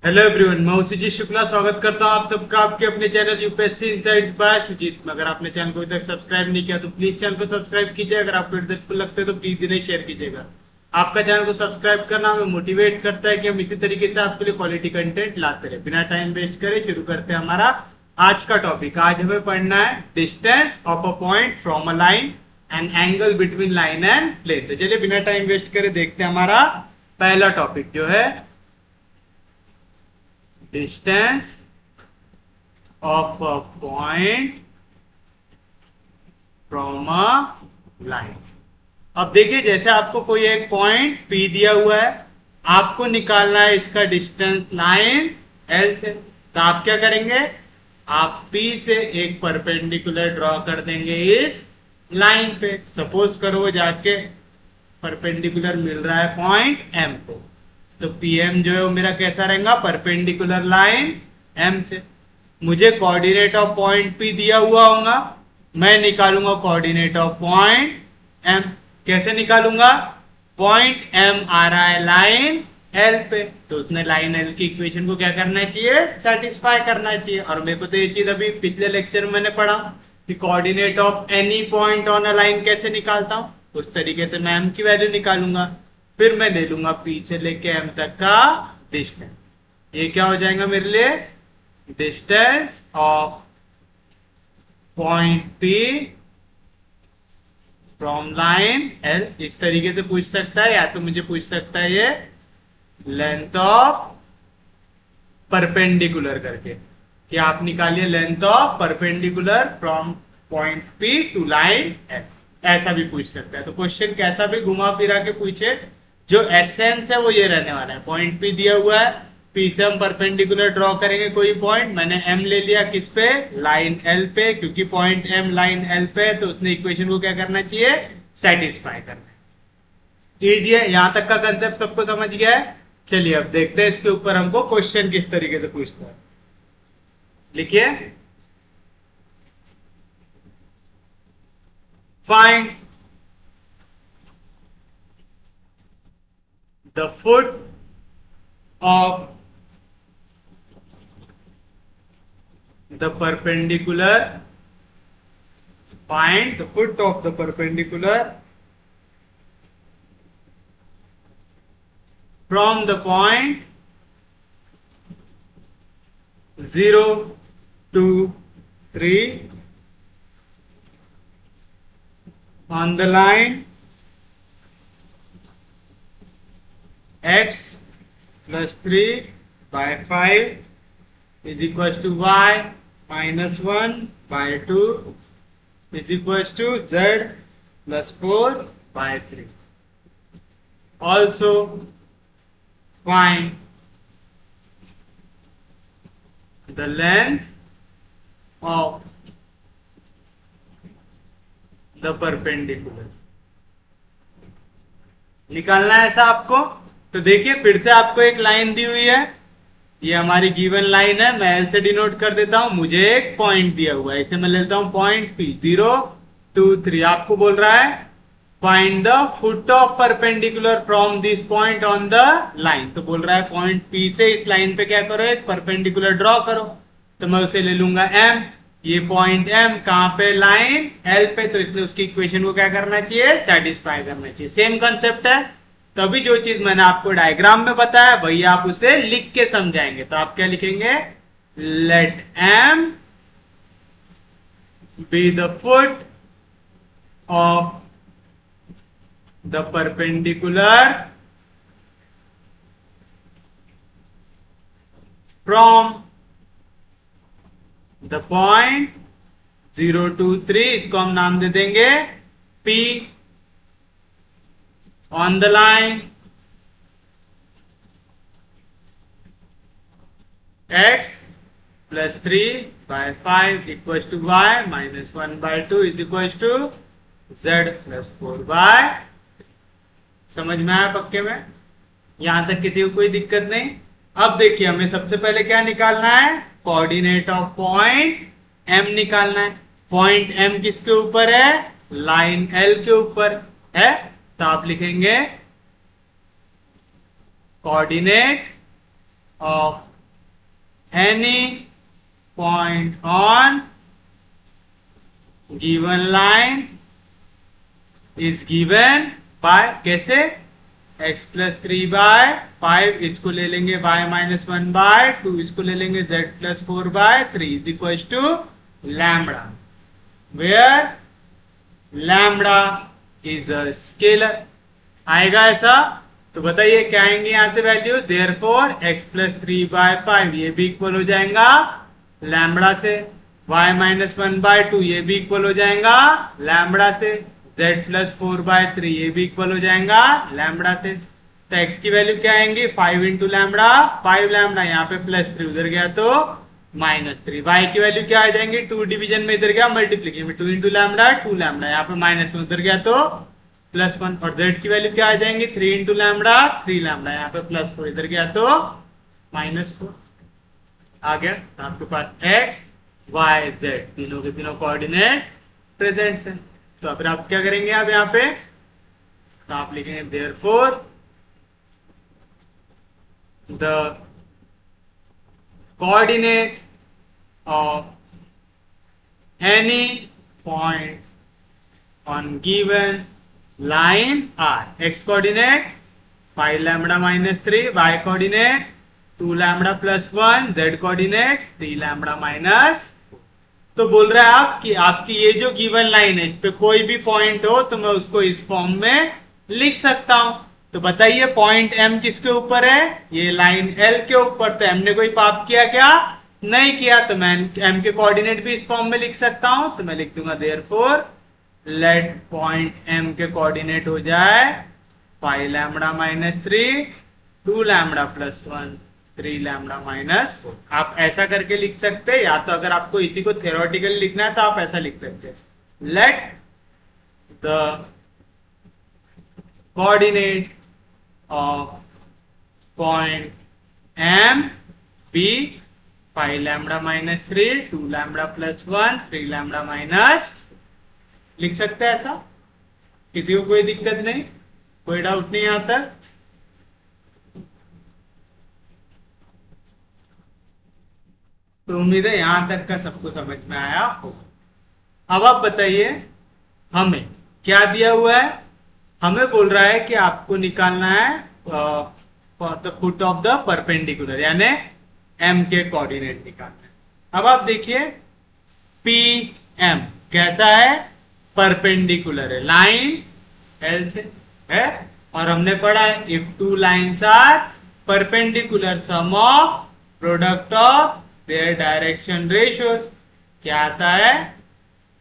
Hello everyone, मैं हूं सुजीत शुक्ला। स्वागत करता हूं आप सबका आपके अपने channel UPSC insights by Sujeet में। अगर आपने चैनल को अभी तक सब्सक्राइब नहीं किया तो प्लीज चैनल को सब्सक्राइब कीजिए। अगर आपको हेल्पफुल लगते हैं तो प्लीज इन्हें शेयर कीजिएगा। आपका चैनल को सब्सक्राइब करना हमें मोटिवेट करता है कि हम इसी तरीके से आपके लिए क्वालिटी कंटेंट लाते रहे। बिना टाइम वेस्ट करे शुरू करते हैं हमारा आज का टॉपिक। आज हमें पढ़ना है distance of a point from a line and angle between line and plane. तो चलिए बिना टाइम वेस्ट करे देखते हैं हमारा पहला टॉपिक जो है distance of a point from a line। अब देखिए, जैसे आपको कोई एक पॉइंट P दिया हुआ है, आपको निकालना है इसका डिस्टेंस लाइन L से। तो आप क्या करेंगे, आप P से एक परपेंडिकुलर ड्रॉ कर देंगे इस लाइन पे। सपोज करो वो जाके परपेंडिकुलर मिल रहा है पॉइंट M को, तो PM जो है वो मेरा कैसा रहेगा, परपेंडिकुलर लाइन M से। मुझे कोऑर्डिनेट ऑफ पॉइंट P दिया हुआ होगा, मैं निकालूंगा कोऑर्डिनेट ऑफ पॉइंट M। कैसे निकालूंगा, पॉइंट M आ रहा है लाइन L पे, तो उसने लाइन L की इक्वेशन को क्या करना चाहिए, सेटिस्फाई करना चाहिए। और मेरे को तो ये चीज अभी पिछले लेक्चर में मैंने पढ़ा कि coordinate of any point on a line कैसे निकालता हूं, उस तरीके से मैं M की वैल्यू निकालूंगा। फिर मैं ले लूंगा P से लेके M तक का डिस्टेंस। ये क्या हो जाएगा मेरे लिए, distance of point P from line L। इस तरीके से पूछ सकता है, या तो मुझे पूछ सकता है ये लेंथ ऑफ परपेंडिकुलर करके, कि आप निकालिए length of perpendicular from point P to line L। ऐसा भी पूछ सकता है। तो क्वेश्चन कैसा भी घुमा फिरा के पूछे, जो एसेंस है वो ये रहने वाला है। पॉइंट P दिया हुआ है, P से हम परपेंडिकुलर ड्रॉ करेंगे कोई पॉइंट। मैंने M ले लिया किस पे, लाइन L पे, क्योंकि पॉइंट M लाइन L पे, तो उसने इक्वेशन को क्या करना चाहिए, सेटिस्फाई करना है। इजी है, यहां तक का कंसेप्ट सबको समझ गया है। चलिए अब देखते हैं इसके ऊपर हमको क्वेश्चन किस तरीके से पूछता है। लिखिए, find the foot of the perpendicular, find the foot of the perpendicular from the point 0 to 3 on the line x plus 3 by 5 is equals to y minus 1 by 2 is equals to z plus 4 by 3. Also find the length of the perpendicular। निकालना है ऐसा आपको। तो देखिए, फिर से आपको एक लाइन दी हुई है, ये हमारी गिवन लाइन है। मैं एल से डिनोट कर देता हूं। मुझे एक पॉइंट दिया हुआ है, इसे मैं लेता हूं पॉइंट P 0 2 3। आपको बोल रहा है find the foot of perpendicular from this point on the line. तो बोल रहा है पॉइंट P से इस लाइन पे क्या करो, एक परपेंडिकुलर ड्रॉ करो। तो मैं उसे ले लूंगा M। ये पॉइंट M कहां पे, लाइन L पे, तो इसलिए उसकी इक्वेशन को क्या करना चाहिए, सेटिस्फाई करना चाहिए। सेम कंसेप्ट है। तभी जो चीज मैंने आपको डायग्राम में बताया वही आप उसे लिख के समझाएंगे। तो आप क्या लिखेंगे, let M be the foot of the perpendicular from the point 0 to 3, इसको हम नाम दे देंगे P, on the line x plus 3 by 5 equals to y minus 1 by 2 is equals to z plus 4 by। समझ में आया पक्के में, यहां तक किसी को कोई दिक्कत नहीं। अब देखिए, हमें सबसे पहले क्या निकालना है, कोऑर्डिनेट ऑफ पॉइंट M निकालना है। पॉइंट M किसके ऊपर है, लाइन L के ऊपर है। तो आप लिखेंगे coordinate of any point on given line is given by, कैसे, x प्लस 3/5, इसको ले लेंगे y माइनस 1/2, इसको ले लेंगे z plus 4/3 is equal to lambda, where lambda is a scalar. आएगा ऐसा? तो बताइए क्या आएंगे यहां से वैल्यू, देयरफॉर x प्लस 3/5 ये भी इक्वल हो जाएगा लैम्बडा से, y माइनस 1/2 ये भी इक्वल हो जाएगा लैम्बडा से, z प्लस 4/3 ये भी इक्वल हो जाएगा लैम्बडा से। तो x की वैल्यू क्या आएंगी, 5 इंटू लैम्बडा, 5 लैम्बडा, यहाँ पे प्लस 3 उधर गया तो -3। y की वैल्यू क्या आ जाएंगी, 2 डिवीजन में इधर गया मल्टीप्लीकेशन में 2 इंटू लैम्बडा 2 लैम्बडा, यहाँ पे माइनस में उधर गया तो +1, और z की वैल्यू क्या आ जाएंगी, 3 इंटू लैम्बडा 3 लैम्बडा, यहाँ पे +4 इधर गया तो -4 आ गया। तो आपके पास x y z तीनों के तीनों कोऑर्डिनेट प्रेजेंट है। तो फिर आप क्या करेंगे, अब यहाँ पे तो आप लिखेंगे therefore the coordinate of any point on given line are, x coordinate 5 lambda -3, y coordinate 2 lambda +1, z coordinate 3 lambda -4। तो बोल रहा है आप कि आपकी ये जो गिवन लाइन है इस पे कोई भी पॉइंट हो तो मैं उसको इस फॉर्म में लिख सकता हूं। तो बताइए पॉइंट M किसके ऊपर है, ये लाइन L के ऊपर। तो M ने कोई पाप किया क्या, नहीं किया, तो मैं M के कोऑर्डिनेट भी इस फॉर्म में लिख सकता हूं। तो मैं लिख दूंगा देयरफॉर लेट पॉइंट M के कोऑर्डिनेट हो जाए 5 लैम्बडा -3, 2 लैम्बडा +1, 3 लैम्बडा -4। आप ऐसा करके लिख सकते हैं, या तो अगर आपको इसी को थ्योरेटिकली लिखना है तो आप ऐसा लिख सकते हैं, let the coordinate of point M be 5 lambda -3, 2 lambda +1, 3 lambda minus, लिख सकते हैं ऐसा। किसी को कोई दिक्कत नहीं, कोई डाउट नहीं आता? तो उम्मीद है यहां तक का सबको समझ में आया होगा। अब आप बताइए हमें क्या दिया हुआ है, हमें बोल रहा है कि आपको निकालना है the foot of the perpendicular, यानी M के कोऑर्डिनेट निकालना है। अब आप देखिए PM कैसा है, परपेंडिकुलर है लाइन L से है, और हमने पढ़ा है if two lines are perpendicular sum of product of their direction ratios क्या आता है,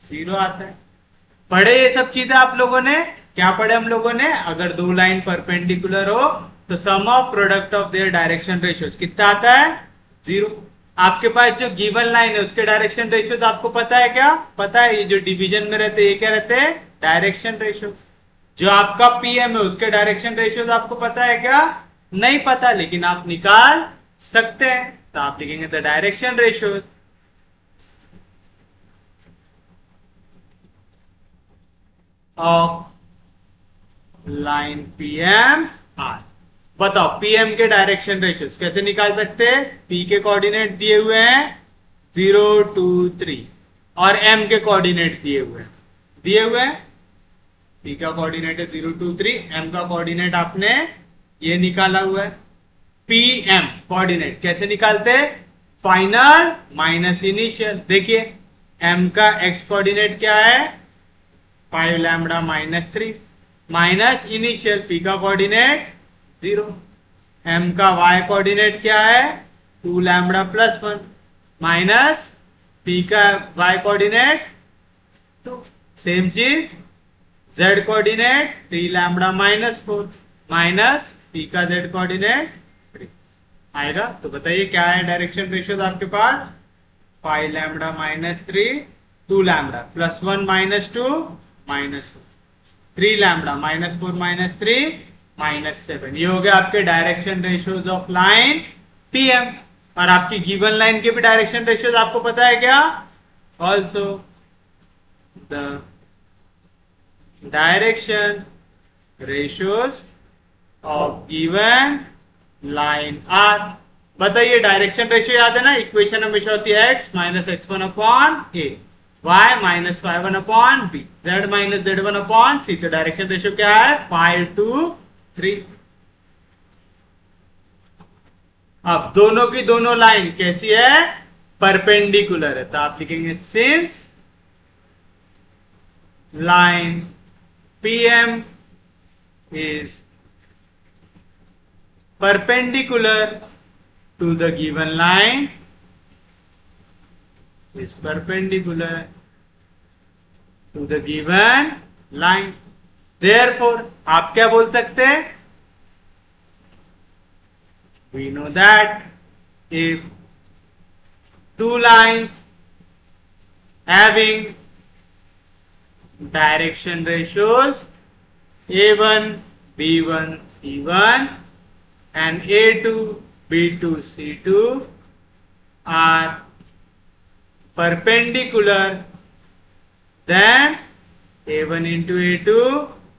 0 आता है। पढ़े ये सब चीजें आप लोगों ने, क्या पढ़े हम लोगों ने, अगर दो लाइन परपेंडिकुलर हो तो sum of product of their direction ratios कितना आता है, 0। आपके पास जो गिवन लाइन है उसके डायरेक्शन रेशियोज आपको पता है क्या, पता है, ये जो डिवीजन में रहते हैं ये क्या रहते हैं, डायरेक्शन रेशियोज। जो आपका PM है उसके डायरेक्शन रेशियोज आपको पता है क्या, नहीं पता, लेकिन आप निकाल सकते हैं। तो आप लिखेंगे the direction ratios of line PM are. बताओ PM के डायरेक्शन रेशियोज कैसे निकाल सकते हैं, P के कोऑर्डिनेट दिए हुए हैं 0 2 3 और M के कोऑर्डिनेट दिए हुए हैं, P का कोऑर्डिनेट है 0 2 3, M का कोऑर्डिनेट आपने ये निकाला हुआ है। PM कोऑर्डिनेट कैसे निकालते हैं, फाइनल माइनस इनिशियल। देखिए M का X कोऑर्डिनेट क्या है, 5 लैम्बडा -3 माइनस इनिशियल P का कोऑर्डिनेट 0, M का Y कोऑर्डिनेट क्या है, 2 लैम्बडा +1 माइनस P का Y कोऑर्डिनेट 2, सेम चीज Z coordinate 3 lambda -4 minus P का Z कोऑर्डिनेट 3 आएगा। तो बताइए क्या है डायरेक्शन रेशियोज आपके पास, 5 लैम्बडा -3, 2 लैम्बडा +1 -2 -4, 3 लैम्बडा -4 -3 -7। ये हो गया आपके direction ratios of line PM। और आपकी गिवन लाइन के भी डायरेक्शन रेशियोज आपको पता है क्या, also the direction ratios of given line are बताइए डायरेक्शन रेशियो याद है ना, इक्वेशन हमेशा होती है x minus x1 upon a, y minus y1 upon b, z minus z1 upon c। तो डायरेक्शन रेशियो क्या है 5:3। अब दोनों की दोनों लाइन कैसी है, परपेंडिकुलर है, तो आप लिखेंगे since line PM is perpendicular to the given line is perpendicular to the given line, therefore आप क्या बोल सकते हैं, we know that if two lines having direction ratios A1 B1 C1 and A2 B2 C2 are perpendicular, then A1 into A2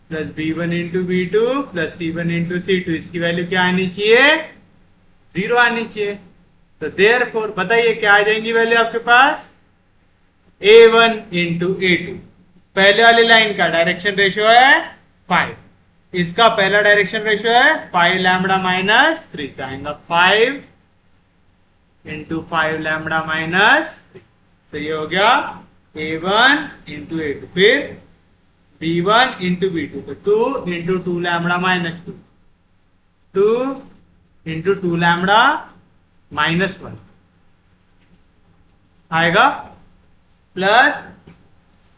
plus B1 into B2 plus C1 into C2 इसकी value क्या आनी चाहिए, 0 आनी चाहिए। तो therefore बताइए क्या आ जाएंगी वैल्यू आपके पास, A1 into A2, पहले वाली लाइन का डायरेक्शन रेशियो है 5, इसका पहला डायरेक्शन रेशियो है 5 लैम्बडा माइनस 3, तो आएगा 5 इंटू 5 लैम्बडा माइनस 3, तो ये हो गया A1 इंटू A2, फिर B1 इंटू B2, तो 2 into 2 lambda minus 2, 2 into 2 lambda minus 1 आएगा, प्लस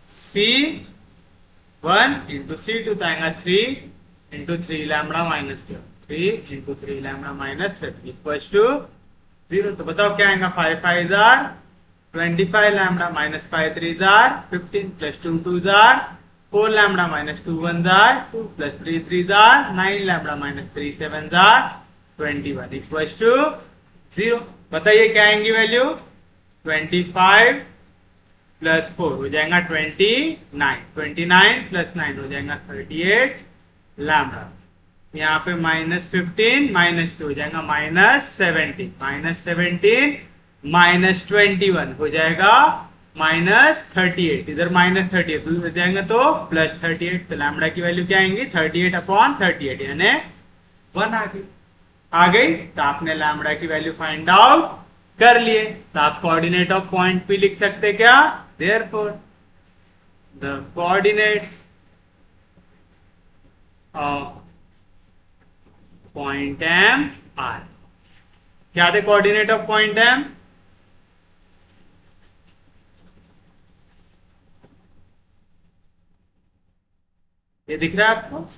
C1 इंटू C2, तो आएगा 3 into 3 lambda minus 3 into 3 lambda minus 7 equals to 0। तो बताओ क्या आएगा, 5 5 जार 25 लैम्बडा माइनस 5 3 जार 15 प्लस 2 2 जार 4 लैम्बडा माइनस 2 1 जार 2 प्लस 3 3 जार 9 lambda minus 3 7 jar 21 equals to 0। बताइए क्या आएंगी वैल्यू, 25 प्लस 4 हो जाएगा 29, 29 प्लस 9 हो जाएगा 38 लैम्बडा, यहाँ पे माइनस 15 माइनस 2 हो जाएगा माइनस 17, माइनस 17 माइनस 21 हो जाएगा माइनस 38, इधर माइनस 38 हो जाएगा तो प्लस 38, तो लैम्बडा की वैल्यू क्या आएंगी 38 अपॉन 38 यानी 1 आ गई। तो आपने लैम्बडा की वैल्यू फाइंड आउट कर लिए, तो आप कोऑर्डिनेट ऑफ पॉइंट भी लिख सकते क्या, therefore the coordinates of point M are, क्या थे कोऑर्डिनेट ऑफ पॉइंट M, ये दिख रहा है आपको,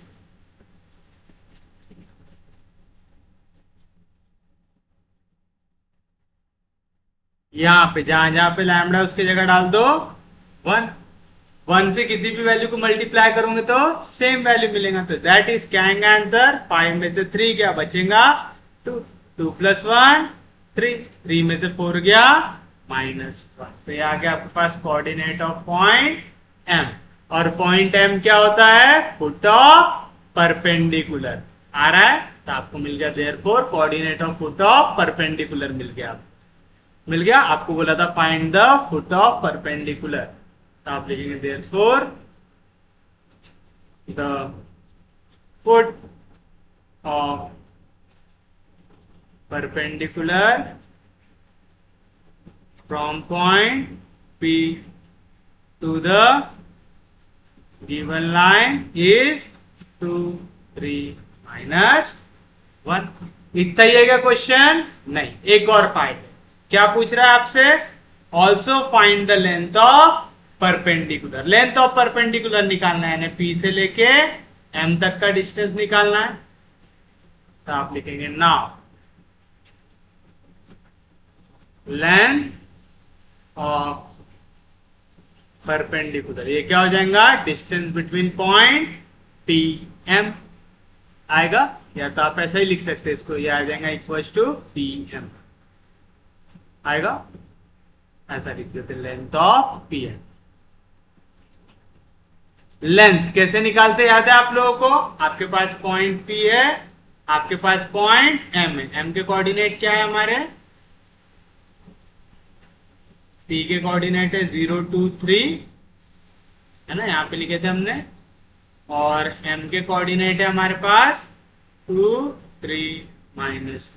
यहां पे जहां जहां पे लैम्बडा उसकी जगह डाल दो 1, 1 से किसी भी वैल्यू को मल्टीप्लाई करोगे तो सेम वैल्यू मिलेगा, तो दैट इज क्या आएगा आंसर, 5 में से 3 क्या बचेगा 2, 2 प्लस 1 3, 3 में से 4 गया माइनस 1, तो ये आ गया आपके पास कोऑर्डिनेट ऑफ पॉइंट M। और पॉइंट M क्या होता है, फुट ऑफ परपेंडिकुलर आ रहा है, तो आपको मिल गया therefore coordinate of foot of perpendicular मिल गया। आपको बोला था find the foot of perpendicular, तो आप लिखेंगे therefore the foot of perpendicular from point P to the given line is 2 3 minus 1। इतना ही है क्या क्वेश्चन, नहीं, एक और पार्ट है, क्या पूछ रहा है आपसे, also find the length of perpendicular, length of perpendicular निकालना है, P से लेके M तक का डिस्टेंस निकालना है, तो आप लिखेंगे नाउ लेंथ ऑफ परपेंडिकुलर, ये क्या हो जाएगा, distance between point P M आएगा, या तो आप ऐसा ही लिख सकते हैं इसको, ये आ जाएगा इक्वल्स टू PM आएगा, ऐसा लिख देते लेंथ ऑफ PM। लेंथ कैसे निकालते याद है आप लोगों को, आपके पास पॉइंट P है, आपके पास पॉइंट एम है, एम के कोऑर्डिनेट क्या है हमारे, पी के कोऑर्डिनेट है 0 2 3 है ना, यहाँ पे लिखे थे हमने, और एम के कोऑर्डिनेट है हमारे पास 2 3 -1,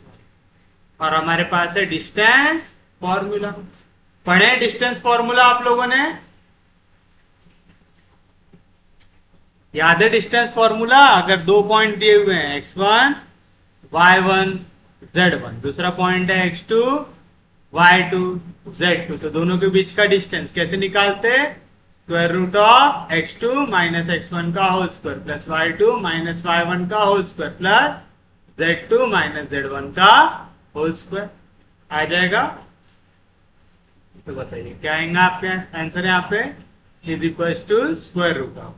और हमारे पास है डिस्टेंस फॉर्मूला। पढ़े डिस्टेंस फॉर्मूला आप लोगों ने, याद है डिस्टेंस फॉर्मूला? अगर दो पॉइंट दिए हुए हैं x1 y1 z1, दूसरा पॉइंट है x2 y2 z2, तो दोनों के बीच का डिस्टेंस कैसे निकालते? Square root of x2 minus x1 का whole square plus y2 minus y1 का whole square plus z2 minus z1 का होल स्क्वायर आ जाएगा। तो बताइए क्या आएगा आपके आंसर यहाँ पे, is equal to square root of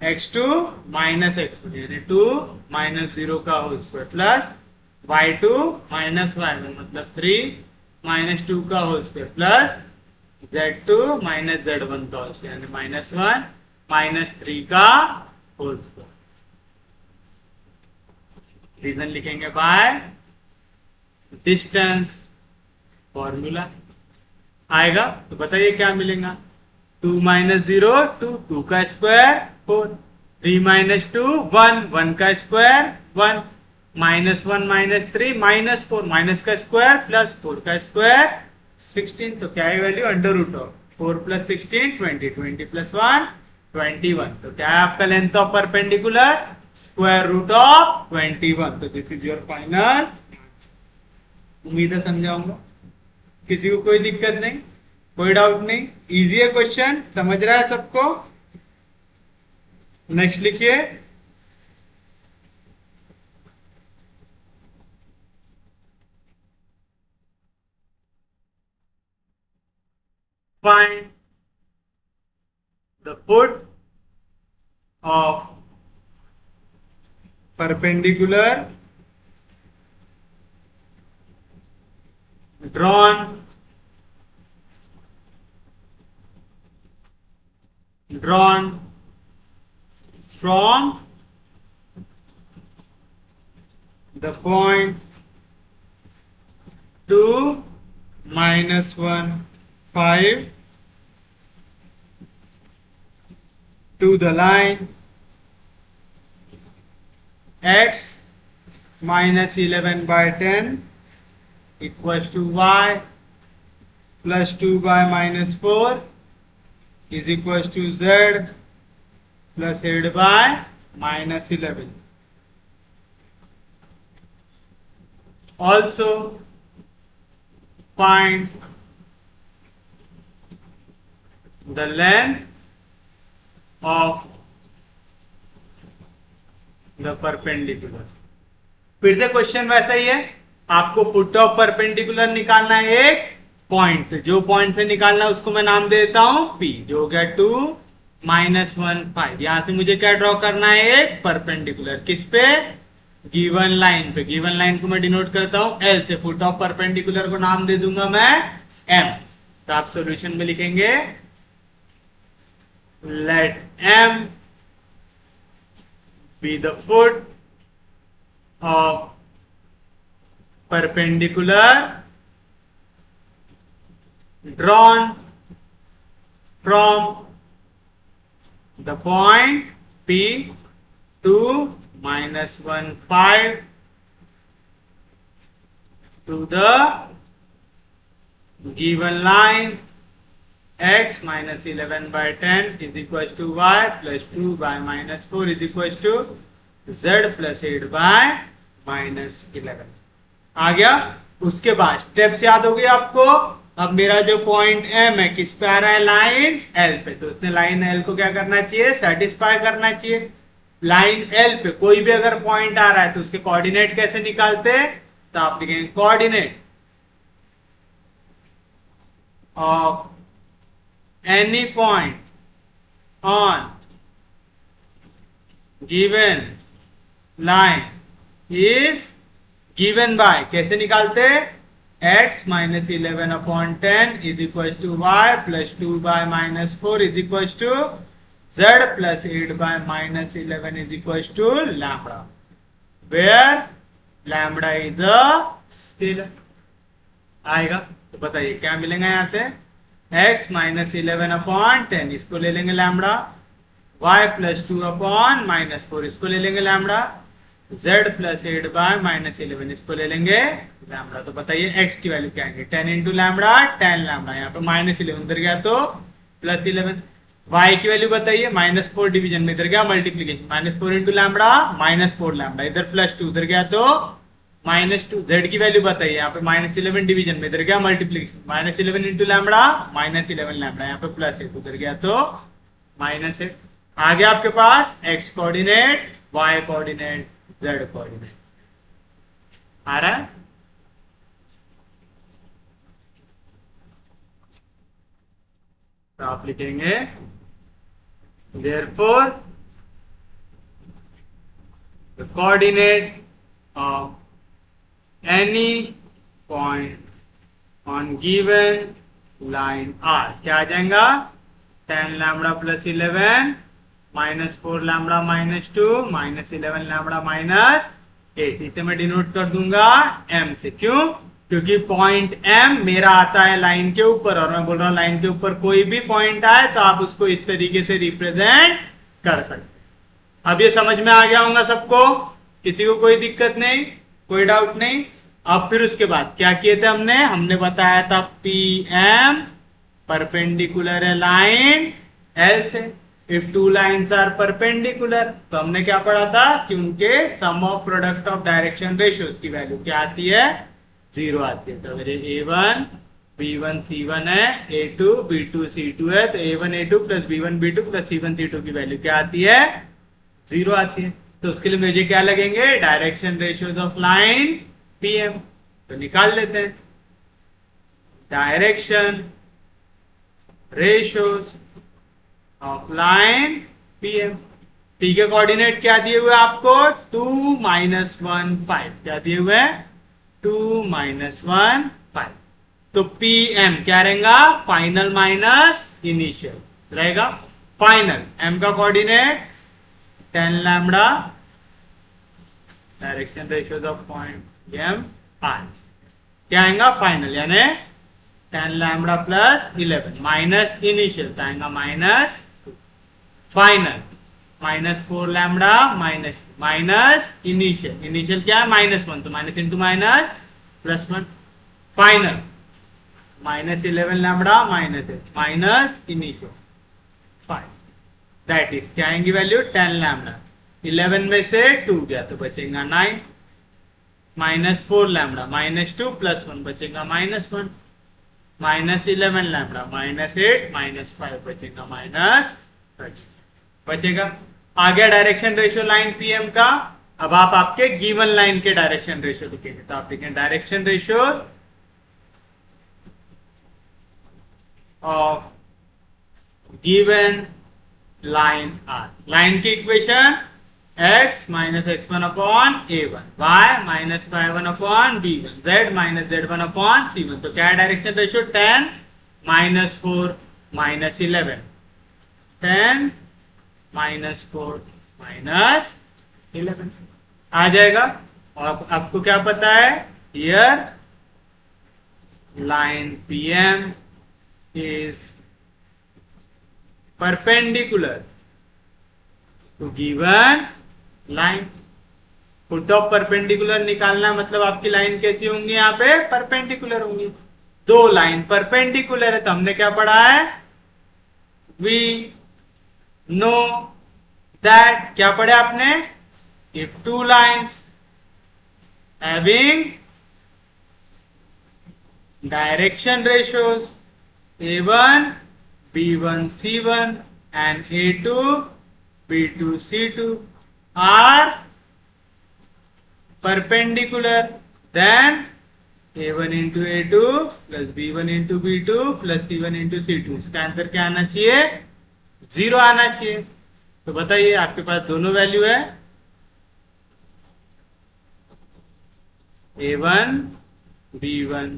x2 minus x1 यानी 2 माइनस 0 का whole square plus y2 minus y1 मतलब 3 माइनस 2 का whole square plus z2 minus z1 का होल स्क्वायर यानी माइनस 1 माइनस 3 का होल स्क्वायर। रीजन लिखेंगे बाय डिस्टेंस फॉर्मूला आएगा। तो बताइए क्या मिलेगा, 2 माइनस 0 2, 2 का स्क्वायर 4, 3 माइनस 2 1, 1 का square 1, minus 1 minus 3 minus 4, minus का स्क्वायर प्लस 4 का स्क्वायर 16। तो क्या है value, under root of 4 plus 16 20, 20 plus 1 21। तो क्या है आपका length of perpendicular, square root of 21। तो दिस इज योर फाइनल। उम्मीद है समझाऊंगा, किसी को कोई दिक्कत नहीं, कोई डाउट नहीं, इजी है क्वेश्चन, समझ रहा है सबको। नेक्स्ट लिखिए, find the foot of perpendicular drawn from the point 2 minus 1 5 to the line x minus 11 by 10 equals to y plus 2 by minus 4 is equals to z plus 8 by minus 11. Also find the length of the perpendicular. फिर से question वैसा ही है, आपको foot of perpendicular निकालना है एक point से, जो पॉइंट से निकालना है उसको मैं नाम दे देता हूं P, जो हो गया 2 माइनस 1 5। यहां से मुझे क्या ड्रॉ करना है, एक परपेंडिकुलर, किस पे, गिवन लाइन पे। गिवन लाइन को मैं डिनोट करता हूं L से, फुट ऑफ परपेंडिकुलर को नाम दे दूंगा मैं M। तो आप सॉल्यूशन में लिखेंगे let M be the foot of perpendicular drawn from the point P 2 minus 1 5 to the given line x minus 11 by 10 is equals to y plus 2 by minus 4 is equals to z plus 8 by minus 11। आ गया। उसके बाद steps याद हो गए आपको। अब मेरा जो पॉइंट M है किस पे आ रहा है, लाइन L पे, तो उसने लाइन L को क्या करना चाहिए, सेटिस्फाई करना चाहिए। लाइन L पे कोई भी अगर पॉइंट आ रहा है तो उसके कोऑर्डिनेट कैसे निकालते, तो आप लिखेंगे coordinate of any point on given line is given by, कैसे निकालते, x minus 11 upon 10 is equals to y plus 2 by minus 4 is equals to z plus 8 by minus 11 is equals to lambda, where lambda is a scalar आएगा। तो बताइए क्या मिलेगा यहाँ से, x minus 11/10 इसको ले लेंगे लैम्बडा, y प्लस 2/-4 इसको ले लेंगे लैम्बडा, z प्लस 8/-11 इसको ले लेंगे लैम्बडा। तो बताइए x की वैल्यू क्या आएगी, 10 इंटू लैम्बडा 10 लैम्बडा, यहाँ पे -11 इधर गया तो +11। y की वैल्यू बताइए, -4 डिवीजन में इधर गया मल्टीप्लीकेशन, -4 इंटू लैम्बडा -4 लैम्बडा, इधर +2 उधर गया तो -2। z की वैल्यू बताइए, यहाँ पे -11 डिवीजन में इधर गया मल्टीप्लीकेशन, -11 इंटू लैम्बडा -11 लैम्बडा, यहाँ पे +8 उधर गया तो -8। आ गया आपके पास x coordinate, y coordinate, z coordinate आ रहा है। तो आप लिखेंगे therefore the coordinate of any point on given line r क्या आ जाएगा, 10 लैम्बडा प्लस 11 -4 लैम्बडा -2 -11 लैम्बडा -8। इसे मैं डिनोट कर दूंगा m से, क्यों, क्योंकि पॉइंट m मेरा आता है लाइन के ऊपर, और मैं बोल रहा हूं लाइन के ऊपर कोई भी पॉइंट आए तो आप उसको इस तरीके से रिप्रेजेंट कर सकते। अब ये समझ में आ गया होगा सबको, किसी को कोई दिक्कत नहीं, कोई डाउट नहीं। अब फिर उसके बाद क्या किए थे हमने बताया था PM परपेंडिकुलर है लाइन L से, if two lines are perpendicular, तो हमने क्या पढ़ा था कि उनके sum of product of direction ratios की वैल्यू क्या आती है, 0 आती है। तो मेरे A1 B1 C1 है, A2 B2 C2 है, तो A1 A2 plus B1 B2 plus C1 C2 की वैल्यू क्या आती है, 0 आती है। तो उसके लिए मुझे क्या लगेंगे, direction ratios of line PM। तो निकाल लेते हैं direction ratios of line PM। P के कोऑर्डिनेट क्या दिए हुए आपको, 2 -1 5, क्या दिए हुए, 2 -1 5। तो PM क्या रहेगा, फाइनल माइनस इनिशियल रहेगा। फाइनल M का coordinate 10 lambda, direction ratios of point M 5, क्या आएगा फाइनल, यानी 10 लैम्बडा प्लस 11 माइनस इनिशियल आएगा -2, फाइनल -4 लैम्बडा माइनस इनिशियल क्या है -1, तो minus into minus +1, final -11 lambda minus initial 5, that is क्या आएंगी वैल्यू, 10 लैम्बडा, 11 में से 2 गया तो बचेगा 9, -4 लैम्बडा -2 +1 बचेगा -1, -11 लैम्बडा -8 -5 बचेगा -5 बचेगा। आ गया डायरेक्शन रेशियो लाइन PM का। अब आप आपके गिवन लाइन के डायरेक्शन रेशियो लिखेंगे, तो आप लिखेंगे direction ratio of given line R। Line की equation x - x1/A1, y - y1/B1, z - z1/C1। तो क्या है डायरेक्शन रेशियो, 10 -4 -11, 10 -4 -11 आ जाएगा। और आपको क्या पता है, here line PM is perpendicular to given line. Foot of perpendicular निकालना मतलब आपकी लाइन कैसी होंगी, यहाँ पे परपेंडिकुलर होंगी। दो लाइन परपेंडिकुलर है तो हमने क्या पढ़ा है, वी नो दैट, क्या पढ़े आपने, if two lines having direction ratios A1 B1 C1 and A2 B2 C2 are perpendicular, then A1 into A2 plus B1 into B2 plus C1 into C2, इसका आंसर क्या आना चाहिए, 0 आना चाहिए। तो बताइए आपके पास दोनों वैल्यू है, A1 B1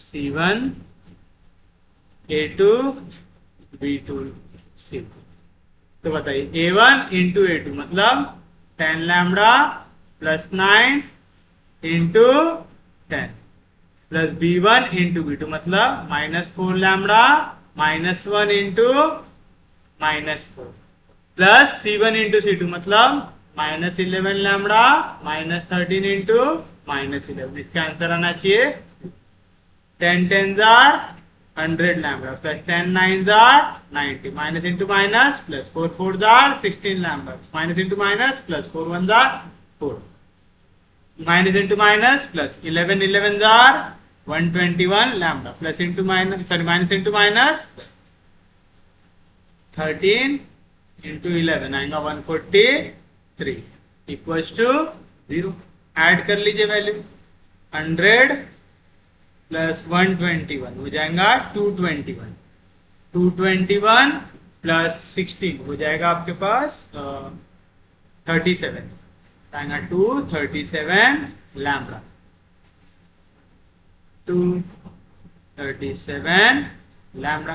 C1 A2 B2 C2। तो बताइए A1 इंटू A2 मतलब 10 lambda plus 9 into 10 plus B1 into B2 मतलब -4 lambda -1 into -4 plus C1 into C2 मतलब -11 लैम्बडा -13 इंटू -11। इसका आंसर आना चाहिए 10 10s are 100 lambda plus 10 9s are 90 minus into minus plus 4 4s are 16 lambda minus into minus plus 4 1s are 4 minus into minus plus 11 11s are 121 lambda plus into minus sorry minus into minus 13 into 11 आएगा 143 equals to 0। Add कर लीजिए value 100 plus 121 हो जाएगा 221 221 plus 16 हो जाएगा आपके पास 37 आएगा 237 lambda 237 lambda.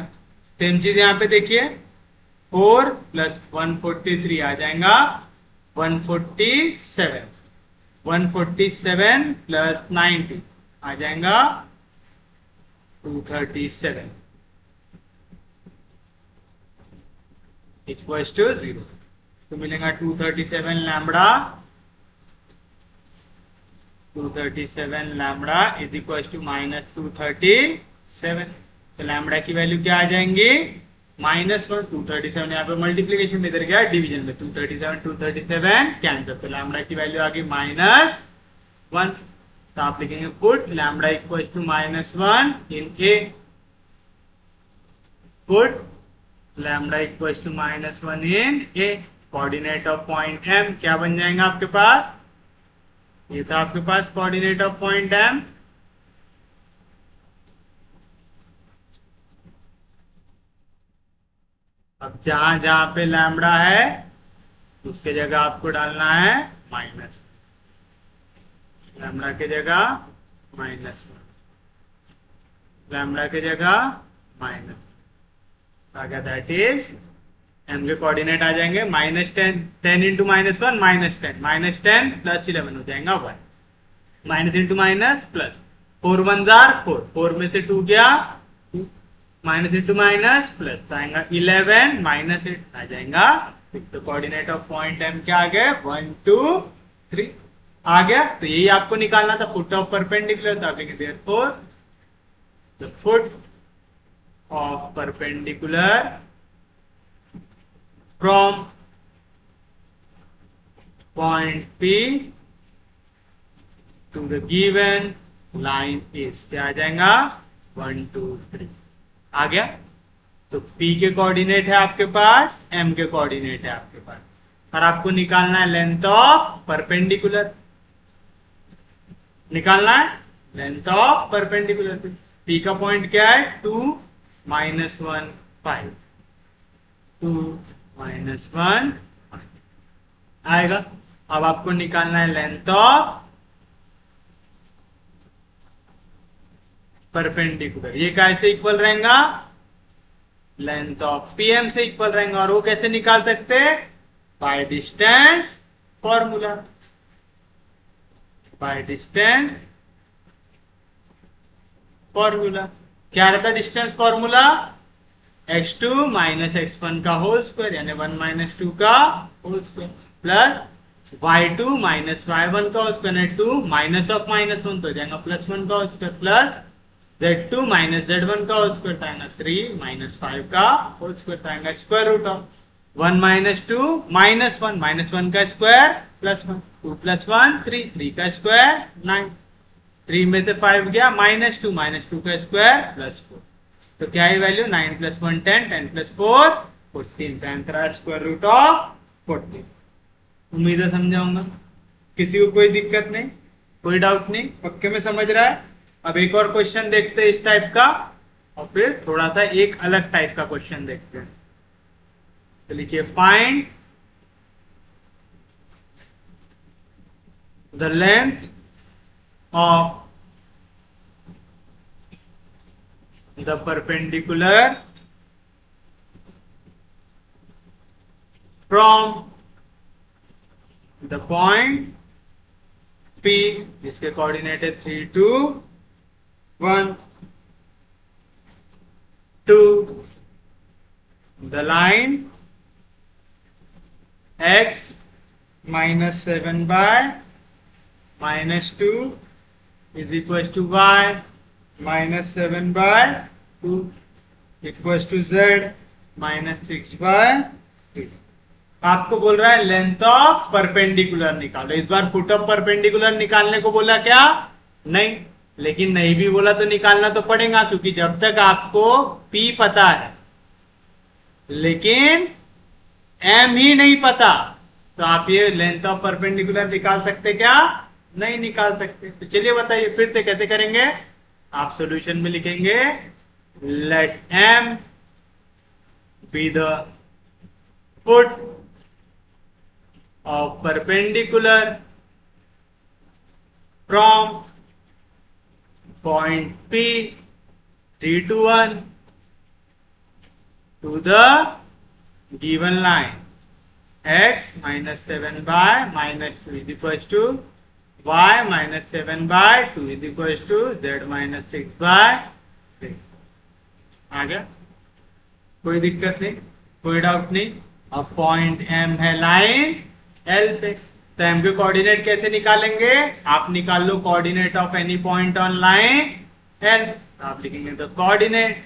Same चीज यहाँ पे देखिए 4 प्लस 143 आ जाएगा 147 147 प्लस 90 आ जाएगा 237 इक्वल्स टू 0। तो मिलेगा 237 lambda 237 lambda is equal to -237। तो लैम्बडा की वैल्यू क्या आ जाएंगी -1 237 यहाँ पे मल्टीप्लीकेशन में इधर गया डिवीजन में 237 237 कैंसिल तो लैम्बडा की वैल्यू आ गई -1। तो आप लिखेंगे put lambda equal to -1 in A put lambda equal to -1 in A coordinate of point M क्या बन जाएगा आपके पास ये था आपके पास कोऑर्डिनेट ऑफ पॉइंट एम अब जहां जहां पे लैम्बडा है उसके जगह आपको डालना है माइनस लैम्बडा के जगह -1 लैम्बडा के जगह माइनस आ गया दैट इज एम के कोऑर्डिनेट आ जाएंगे -10 10 इंटू -1 -10 प्लस 11 हो जाएगा 1 minus into minus plus 4 1s are 4 4 में से 2 गया माइनस इंटू माइनस प्लस तो आएगा 11 -8 आ जाएगा। तो कोऑर्डिनेट ऑफ पॉइंट एम क्या आ गया 1 2 3 आ गया। तो यही आपको निकालना था फुट ऑफ परपेंडिकुलर। तो आप लिखेंगे therefore the foot of perpendicular from point P to the given line is क्या आ जाएगा 1 2 3 आ गया। तो P के कोऑर्डिनेट है आपके पास M के कोऑर्डिनेट है आपके पास और आपको निकालना है लेंथ ऑफ परपेंडिकुलर निकालना है लेंथ ऑफ परपेंडिकुलर। P का पॉइंट क्या है 2 -1 5 2 -1 आएगा। अब आपको निकालना है लेंथ ऑफ परपेंडिकुलर ये कैसे इक्वल रहेगा लेंथ ऑफ PM से इक्वल रहेगा और वो कैसे निकाल सकते by distance formula by distance formula क्या रहता डिस्टेंस फॉर्मूला x2 - x1 का होल स्क्वायर यानी 1 - 2 का whole square plus y2 - y1 का होल स्क्वायर यानी 2 माइनस ऑफ -1 तो जाएगा +1 का whole square plus z2 - z1 का होल स्क्वायर आएगा 3 - 5 का होल स्क्वायर आएगा स्क्वायर रूट ऑफ 1 - 2 -1 -1 का स्क्वायर +1 2 + 1 3 3 का स्क्वायर 9 3 में से 5 गया -2 -2 का स्क्वायर +4 तो क्या है वैल्यू 9 + 1 10 10 + 4 14 का आंसर है स्क्वायर रूट ऑफ 14। उम्मीद है समझाऊंगा किसी को कोई दिक्कत नहीं कोई डाउट नहीं पक्के में समझ रहा है। अब एक और क्वेश्चन देखते हैं इस टाइप का और फिर थोड़ा सा एक अलग टाइप का क्वेश्चन देखते हैं। तो लिखिए find the length of the perpendicular from the point P जिसके कोऑर्डिनेट है 3 2 1 2 the line x minus 7 by minus 2 is equals to y minus 7 by 2 equals to z minus 6 by 3। आपको बोल रहा है लेंथ ऑफ परपेंडिकुलर निकालो। इस बार foot of perpendicular निकालने को बोला क्या? नहीं, लेकिन नहीं भी बोला तो निकालना तो पड़ेगा, क्योंकि जब तक आपको P पता है लेकिन M ही नहीं पता तो आप ये लेंथ ऑफ परपेंडिकुलर निकाल सकते क्या? नहीं निकाल सकते। तो चलिए बताइए फिर से कैसे करेंगे। आप सॉल्यूशन में लिखेंगे let M be the foot of perpendicular from point P 3 to 1 to the given line x minus 7 by minus 2 is equals to y minus 7 by 2 is equals to z minus 6 by 3। आ गया? कोई दिक्कत नहीं, कोई doubt नहीं। अब point M है line L पे, तो M के कोऑर्डिनेट कैसे निकालेंगे? आप निकाल लो coordinate of any point on line L। आप लिखेंगे the coordinate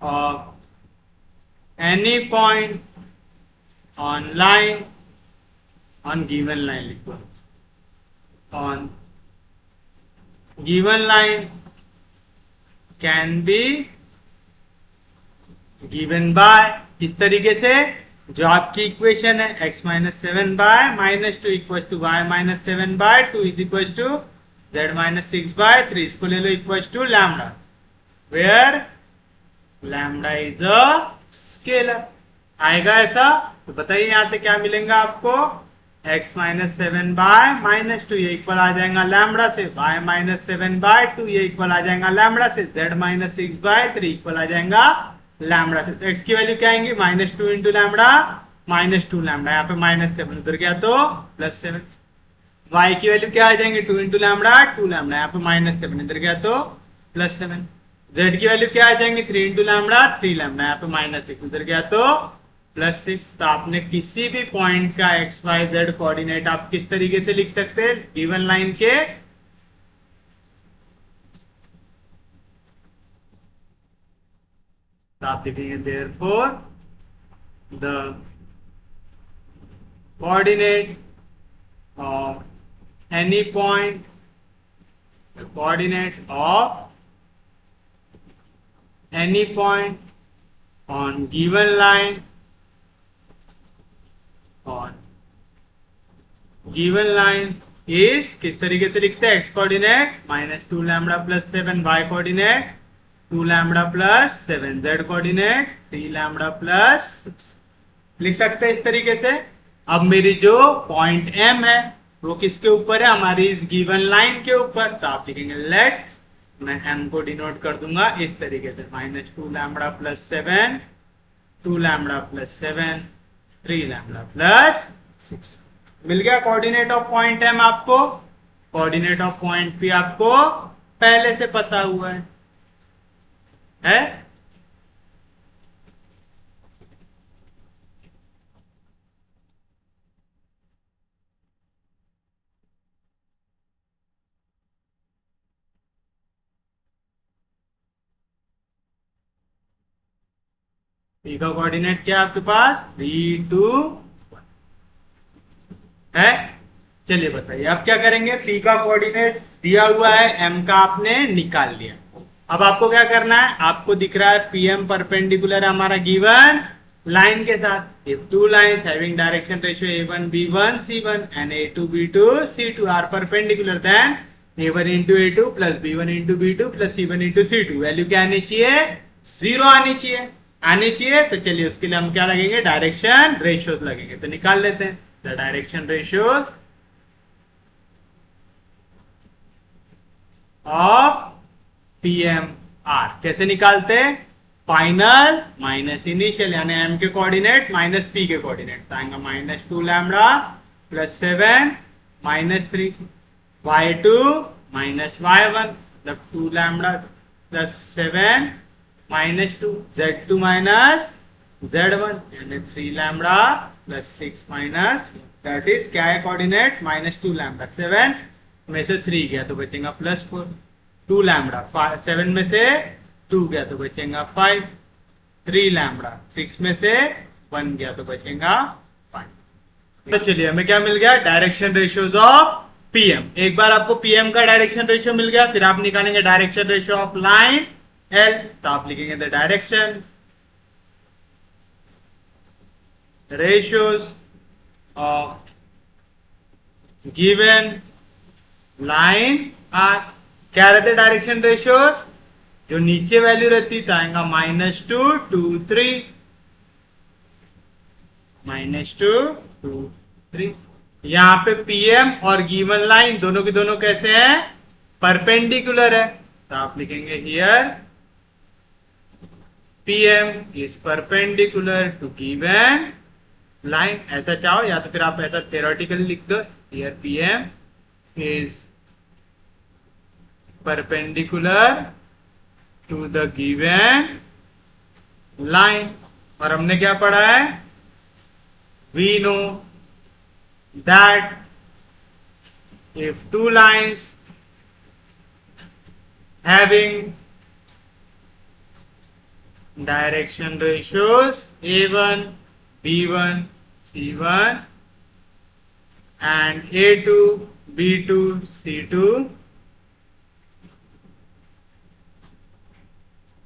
of any point on line, on given line लिखो, on given line can be given by, किस तरीके से? जो आपकी इक्वेशन है x minus 7 by minus 2 equal to y minus 7 by 2 is equal to z minus 6 by 3। इसको ले लो equal to lambda, where lambda is a scalar. आएगा ऐसा? तो बताइए यहां से क्या मिलेगा आपको? x माइनस 7 बाय माइनस 2 ये इक्वल आ जाएगा लैम्डा से, y माइनस 7 बाय 2 ये इक्वल आ जाएगा लैम्डा से, z माइनस 6 बाय 3 इक्वल आ जाएगा लैम्डा से। तो x की वैल्यू क्या आएंगी? Minus 2 into lambda, minus 2 lambda, यहाँ पे माइनस 7 उधर गया तो प्लस 7। y की वैल्यू क्या आ जाएंगे? 2 इंटू लैम्डा 2 लैम्डा, यहाँ पे माइनस 7 इधर गया तो प्लस 7। z की वैल्यू क्या आ जाएंगे? 3 इंटू लैम्डा 3 लैम्डा, यहाँ पे माइनस 6 उधर गया तो प्लस 6। तो आपने किसी भी पॉइंट का x y z कोऑर्डिनेट आप किस तरीके से लिख सकते हैं? गिवन लाइन के आप लिखेंगे therefore the coordinate of any point, the coordinate of any point on given line, on given line is किस तरीके से लिखते हैं? x coordinate minus 2 lambda plus 7, y coordinate 2 lambda plus 7, z coordinate 3 lambda plus 6 लिख सकते हैं इस तरीके से। अब मेरी जो पॉइंट M है वो किसके ऊपर है? हमारी इस गिवन लाइन के ऊपर। तो आप लिखेंगे लेट, मैं M को डिनोट कर दूंगा इस तरीके से, minus 2 lambda plus 7, 2 lambda plus 7, 3 lambda plus 6। मिल गया कोऑर्डिनेट ऑफ पॉइंट M आपको। कोऑर्डिनेट ऑफ पॉइंट P आपको पहले से पता हुआ है? P का कोऑर्डिनेट क्या है आपके पास? 3 2 है। चलिए बताइए अब क्या करेंगे। P का कोऑर्डिनेट दिया हुआ है, M का आपने निकाल लिया। अब आपको क्या करना है? आपको दिख रहा है PM परपेंडिकुलर हमारा गिवन लाइन के साथ। If two lines having direction ratio A1 B1 C1 and A2 B2 C2 are perpendicular, then A1 into A2 plus B1 into B2 plus C1 into C2 value क्या आनी चाहिए? 0 आनी चाहिए। आनी चाहिए तो चलिए उसके लिए हम क्या लगेंगे? डायरेक्शन रेशियोज लगेंगे। तो निकाल लेते हैं the direction ratios of PMR। कैसे निकालते हैं? फाइनल माइनस इनिशियल, यानी M के कोऑर्डिनेट माइनस P के कोऑर्डिनेट। तो आएगा minus 2 lambda plus 7 minus 3, y2 minus y1 मतलब 2 lambda plus 7 minus 2, z2 minus z1 यानी 3 lambda plus 6 minus, that is क्या है कोऑर्डिनेट माइनस 2 लैम्बडा। 7 में से 3 गया तो बचेगा प्लस 4, 2 लैम्बडा 7 में से 2 गया तो बचेगा 5, 3 लैम्बडा 6 में से 1 गया तो बचेगा 5। तो चलिए हमें क्या मिल गया, डायरेक्शन रेशियोज ऑफ पीएम। एक बार आपको पीएम का डायरेक्शन रेशियो मिल गया, फिर आप निकालेंगे direction ratio of line L. तो आप लिखेंगे the direction ratios of given line are. क्या रहते डायरेक्शन रेशियोज, जो नीचे वैल्यू रहती तो आएगा -2 2 3, -2 2 3। यहां पे पीएम और गिवन लाइन दोनों के दोनों कैसे हैं, परपेंडिकुलर है। तो आप लिखेंगे here PM is perpendicular to given line. ऐसा चाहो या तो फिर आप ऐसा थ्योरेटिकली लिख दो, here PM is perpendicular to the given line. और हमने क्या पढ़ा है, we know that if two lines having direction ratios A1, B1, C1 and A2, B2, C2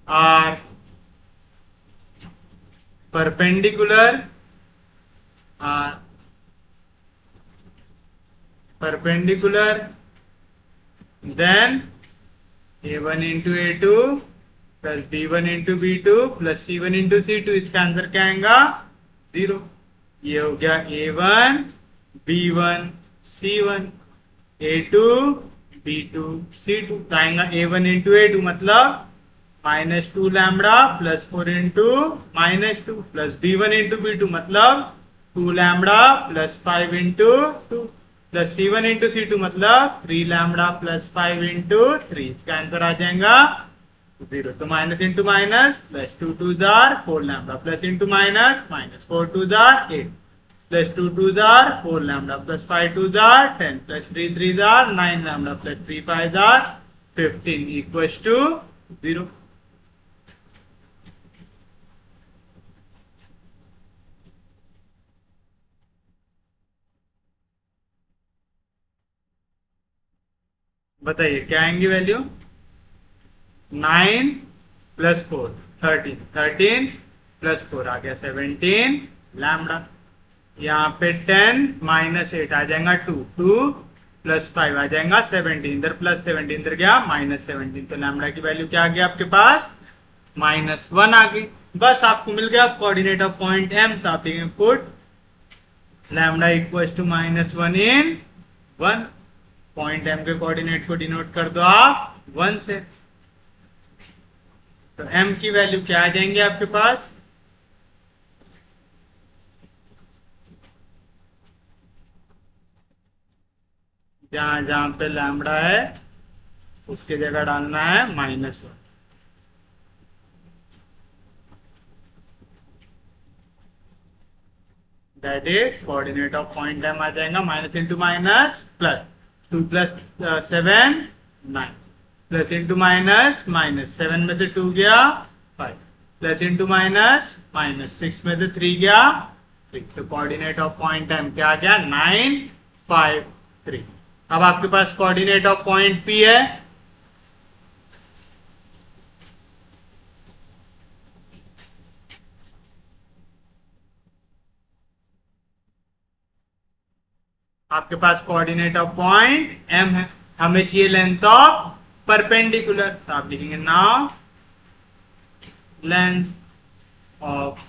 are perpendicular then A1 into A2 plus B1 into B2 plus C1 into C2, इसका answer क्या आएगा 0। ये हो गया A1 B1 C1 A2 B2 C2, तो आएगा A1 into A2 मतलब -2 lambda plus 4 into -2 plus B1 into B2 मतलब 2 lambda plus 5 into 2 plus C1 into C2 मतलब 3 लैम्बडा प्लस 5 इंटू 3, इसका आंसर आ जाएगा 0। तो माइनस इंटू माइनस प्लस 2 2 जार 4 lambda plus into minus -4 2 जार 8 प्लस 2 2 जार 4 लैम्बडा प्लस 5 2 जार 10 प्लस 3 3 जार 9 लैम्बडा प्लस 3 5 जार 15 इक्वल्स टू 0। बताइए क्या आएंगी वैल्यू, 9 प्लस 4 13, 13 प्लस 4 आ गया 17 लैम्बडा। यहाँ पे 10 माइनस 8 आ जाएगा 2, 2 प्लस 5 आ जाएगा 17, इधर प्लस 17 इधर गया -17, तो लैम्बडा की वैल्यू क्या आ गया आपके पास -1 आ गई। बस आपको मिल गया कोऑर्डिनेट ऑफ पॉइंट एम। तो आप put lambda equals to -1 in 1। Point M के कोऑर्डिनेट को डिनोट कर दो आप 1 से। तो एम की वैल्यू क्या आ जाएंगे आपके पास, जहां जहां पे लैम्बडा है उसके जगह डालना है -1। That is coordinate of point M आ जाएगा minus into minus plus 2 plus 7 9 plus into minus minus 7 में से 2 गया 5 प्लस इंटू माइनस माइनस 6 में से 3 गया 3। तो कोऑर्डिनेट ऑफ पॉइंट एम क्या आ गया 9 5 3। अब आपके पास कोऑर्डिनेट ऑफ पॉइंट पी है, आपके पास कोऑर्डिनेट ऑफ पॉइंट एम है, हमें चाहिए लेंथ ऑफ परपेंडिकुलर। तो आप लिखेंगे नाउ लेंथ ऑफ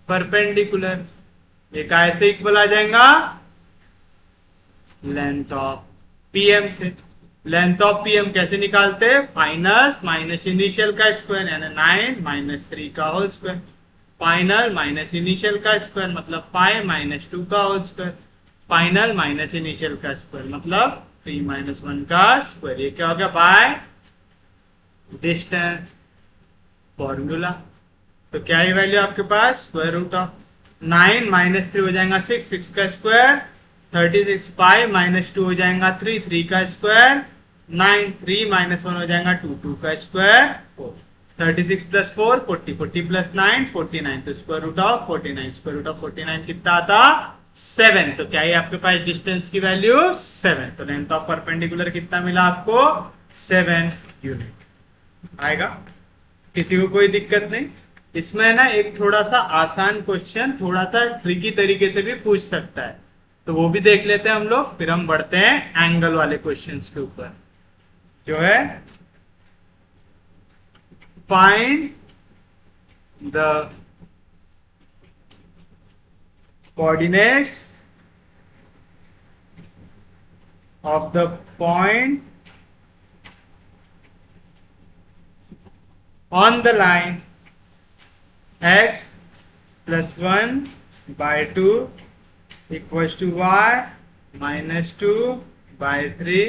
परपेंडिकुलर, एक ऐसे इक्वल आ जाएगा लेंथ ऑफ पीएम से। लेंथ ऑफ पीएम कैसे निकालते हैं, फाइनल माइनस इनिशियल का स्क्वायर यानी 9 माइनस 3 का whole square, final minus initial का स्क्वायर मतलब 5 माइनस 2 का whole square, final minus initial का स्क्वायर, मतलब 3 - 1 का स्क्वायर। ये क्या हो गया? By distance formula. तो क्या है वैल्यू आपके पास? स्क्वायर रूट ऑफ 9 - 3 हो जाएगा 6, 6 का स्क्वायर 36, 5 - 2 हो जाएगा 3, 3 का स्क्वायर 9, 3 - 1 हो जाएगा 2, 2 का स्क्वायर 4, 36 + 4 40, 40 + 9 49, तो square root of 49, square root of 49 कितना आता? 7। तो क्या है आपके पास डिस्टेंस की वैल्यू? 7। तो लेंथ ऑफ परपेंडिकुलर कितना मिला आपको? 7 यूनिट आएगा। किसी को कोई दिक्कत नहीं? इसमें ना एक थोड़ा सा आसान क्वेश्चन थोड़ा सा ट्रिकी तरीके से भी पूछ सकता है, तो वो भी देख लेते हैं हम लोग, फिर हम बढ़ते हैं एंगल वाले क्वेश्चंस के ऊपर। जो है find the coordinates of the point on the line x + 1/2 equals to y - 2/3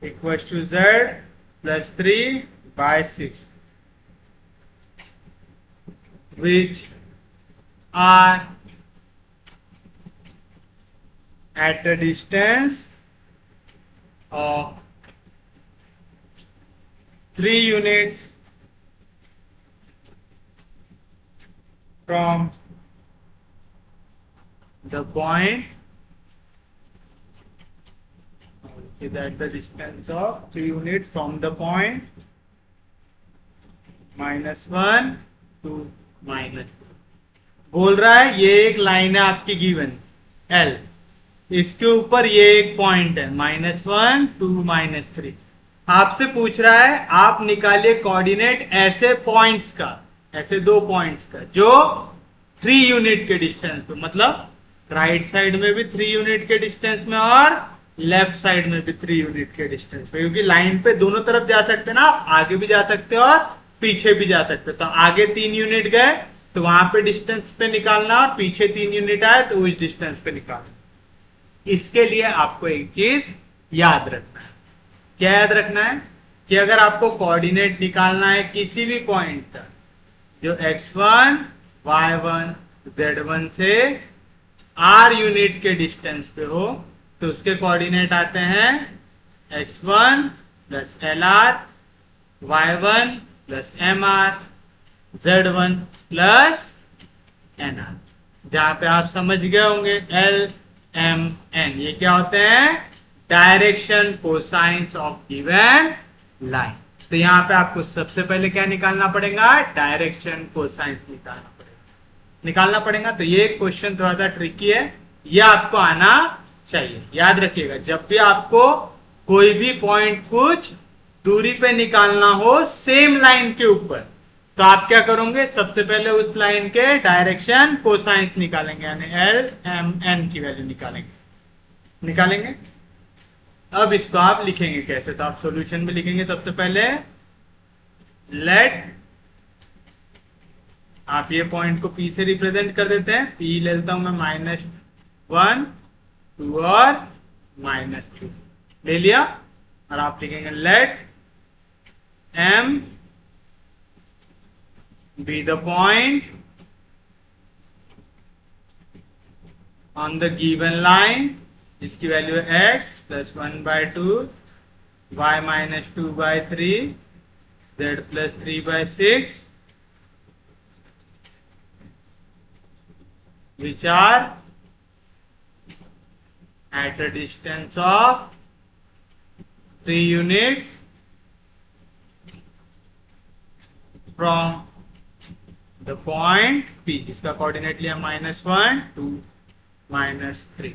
equals to z + 3/6, which are at a distance of 3 units from the point, that the distance of 3 units from the point -1 to -2 बोल रहा है। ये एक line है आपकी given L, इसके ऊपर ये एक पॉइंट है -1 to -3। आपसे पूछ रहा है आप निकालिए कोऑर्डिनेट ऐसे पॉइंट्स का, ऐसे 2 पॉइंट्स का जो 3 यूनिट के डिस्टेंस पे, मतलब राइट साइड में भी 3 यूनिट के डिस्टेंस में और लेफ्ट साइड में भी 3 यूनिट के डिस्टेंस पे, क्योंकि लाइन पे दोनों तरफ जा सकते हैं ना, आप आगे भी जा सकते हो और पीछे भी जा सकते हो। तो आगे 3 यूनिट गए तो वहां पे डिस्टेंस पे निकालना, और पीछे 3 यूनिट आए तो उस डिस्टेंस पे निकालना। इसके लिए आपको एक चीज याद रखना है। क्या याद रखना है? कि अगर आपको कोऑर्डिनेट निकालना है किसी भी पॉइंट का जो x1, y1, z1 से r यूनिट के डिस्टेंस पे हो, तो उसके कोऑर्डिनेट आते हैं x1 + LR, y1 + MR, z1 + NR। जहां पे आप समझ गए होंगे L, M, N ये क्या होते हैं? Direction cosines of given line. तो यहाँ पे आपको सबसे पहले क्या निकालना पड़ेगा? डायरेक्शन कोसाइंस निकालना पड़ेगा। तो ये क्वेश्चन थोड़ा सा ट्रिकी है, ये आपको आना चाहिए। याद रखिएगा, जब भी आपको कोई भी पॉइंट कुछ दूरी पे निकालना हो सेम लाइन के ऊपर, तो आप क्या करोगे? सबसे पहले उस लाइन के डायरेक्शन कोसाइंस निकालेंगे, यानी L, M, N की वैल्यू निकालेंगे। अब इसको आप लिखेंगे कैसे? तो आप सॉल्यूशन में लिखेंगे सबसे पहले लेट, आप ये पॉइंट को P से रिप्रेजेंट कर देते हैं। P ले लेता हूं मैं -1, 2 और -3 ले लिया, और आप लिखेंगे let M be the point on the given line, जिसकी वैल्यू है x + 1/2, y - 2/3, z + 3/6, which are at a distance of 3 units from the point P, जिसका कोऑर्डिनेट लिया -1 to -3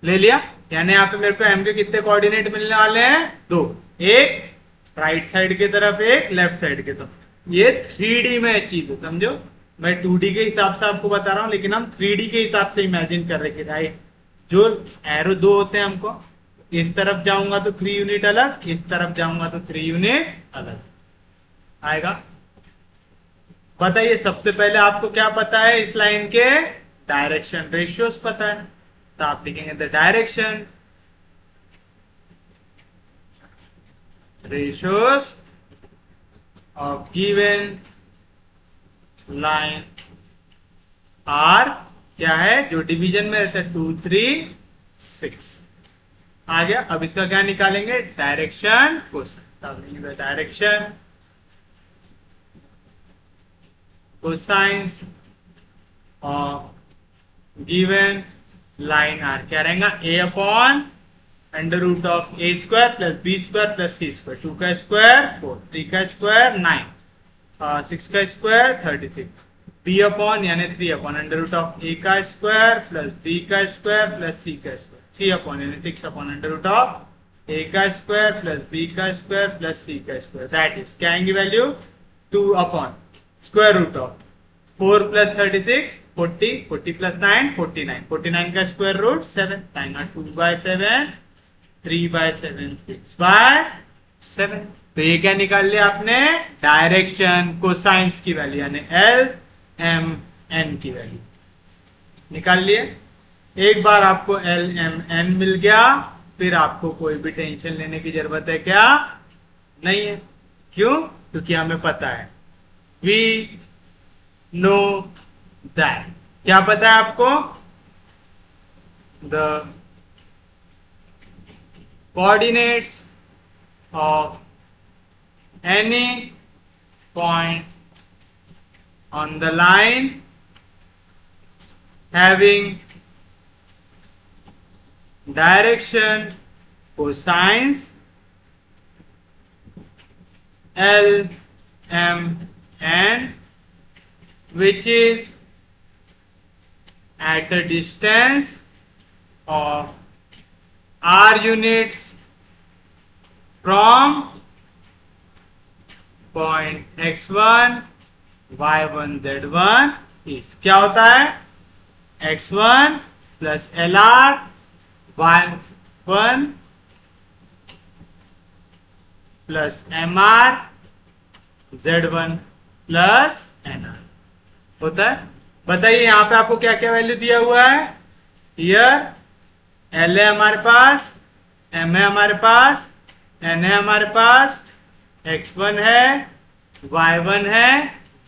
ले लिया। यानी यहाँ पे मेरे को M के कितने कोऑर्डिनेट मिलने वाले हैं? 2, एक राइट साइड की तरफ, एक लेफ्ट साइड की तरफ। ये 3D में चीज है, समझो। मैं 2D के हिसाब से आपको बता रहा हूं, लेकिन हम 3D के हिसाब से इमेजिन कर रहे हैं। राइट, जो एरो 2 होते हैं हमको, इस तरफ जाऊंगा तो 3 यूनिट अलग, इस तरफ जाऊंगा तो 3 यूनिट अलग आएगा। बताइए सबसे पहले आपको क्या पता है? इस लाइन के डायरेक्शन रेशियोस पता है। तो आप लिखेंगे the direction ratios of given line are क्या है जो डिवीजन में रहता है 2 3 6 आ गया। अब इसका क्या निकालेंगे direction cosine direction cosines of given line are क्या रहेगा a upon under root of A square plus B square plus C square 2 का स्क्वायर 4 3 का स्क्वायर 9 6 का स्क्वायर 36 बी अपॉन यानी 3 upon under root of A का square plus B का square plus C का square C upon यानी 6 upon under root of A का square plus B का स्क्वायर प्लस सी का स्क्वायर दैट इज क्या आएंगी value 2 upon square root of 4 plus 36 40 40 plus 9 49 49 का square root 7 9 2 by 7 3 by 7 6 by 7 तो ये क्या निकाल लिया आपने डायरेक्शन कोसाइंस की वैल्यू यानी एल एम एन की वैल्यू निकाल लिए। एक बार आपको एल एम एन मिल गया फिर आपको कोई भी टेंशन लेने की जरूरत है क्या नहीं है। क्यों क्योंकि हमें पता है वी नो दैट क्या पता है आपको the coordinates of any point on the line having direction cosines L M N which is at a distance of r units from point x1 y1 z1 is क्या होता है x1 plus lr y1 plus mr z1 plus nr होता है। बताइए यहाँ पे आपको क्या क्या वैल्यू दिया हुआ है हियर एल है हमारे पास एम है हमारे पास एन है हमारे पास x1 है y1 है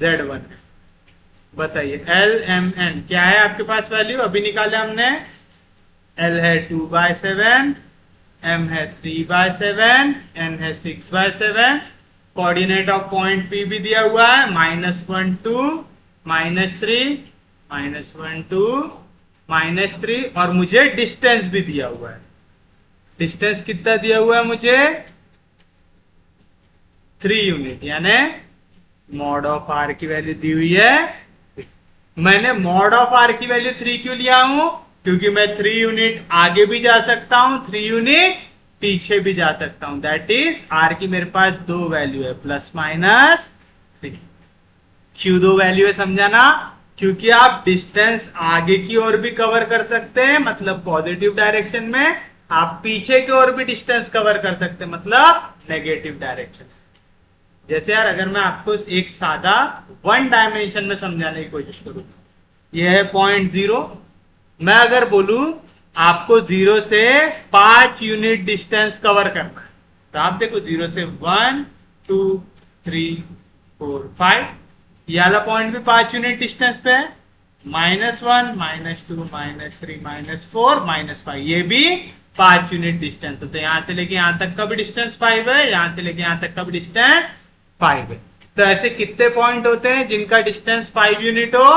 z1 है। बताइए एल एम एन क्या है आपके पास वैल्यू अभी निकाले हमने एल है 2 बाय 7 एम है 3 बाय 7 एन है 6 by 7 coordinate of point P भी दिया हुआ है -1 2 -3 -1 2 -3 और मुझे डिस्टेंस भी दिया हुआ है। डिस्टेंस कितना दिया हुआ है मुझे 3 यूनिट यानी मॉड ऑफ आर की वैल्यू दी हुई है। मैंने मॉड ऑफ आर की वैल्यू 3 क्यों लिया हूं क्योंकि मैं 3 यूनिट आगे भी जा सकता हूं 3 यूनिट पीछे भी जा सकता हूं दैट इज आर की मेरे पास 2 वैल्यू है ±3। क्यों 2 वैल्यू है समझाना क्योंकि आप डिस्टेंस आगे की ओर भी कवर कर सकते हैं मतलब पॉजिटिव डायरेक्शन में आप पीछे की ओर भी डिस्टेंस कवर कर सकते हैं मतलब नेगेटिव डायरेक्शन। जैसे यार अगर मैं आपको एक सादा 1 डायमेंशन में समझाने की कोशिश करूं यह है पॉइंट 0 मैं अगर बोलूं आपको 0 से 5 यूनिट डिस्टेंस कवर करना है तो आप देखो 0 से 1 2 3 4 5 ये वाला पॉइंट भी 5 यूनिट डिस्टेंस पे है -1 -2 -3 -4 -5 ये भी 5 यूनिट डिस्टेंस तो यहां से लेके यहां तक का भी डिस्टेंस 5 है यहां से लेके यहां तक का भी डिस्टेंस 5 है। तो ऐसे कितने पॉइंट होते हैं जिनका डिस्टेंस 5 यूनिट हो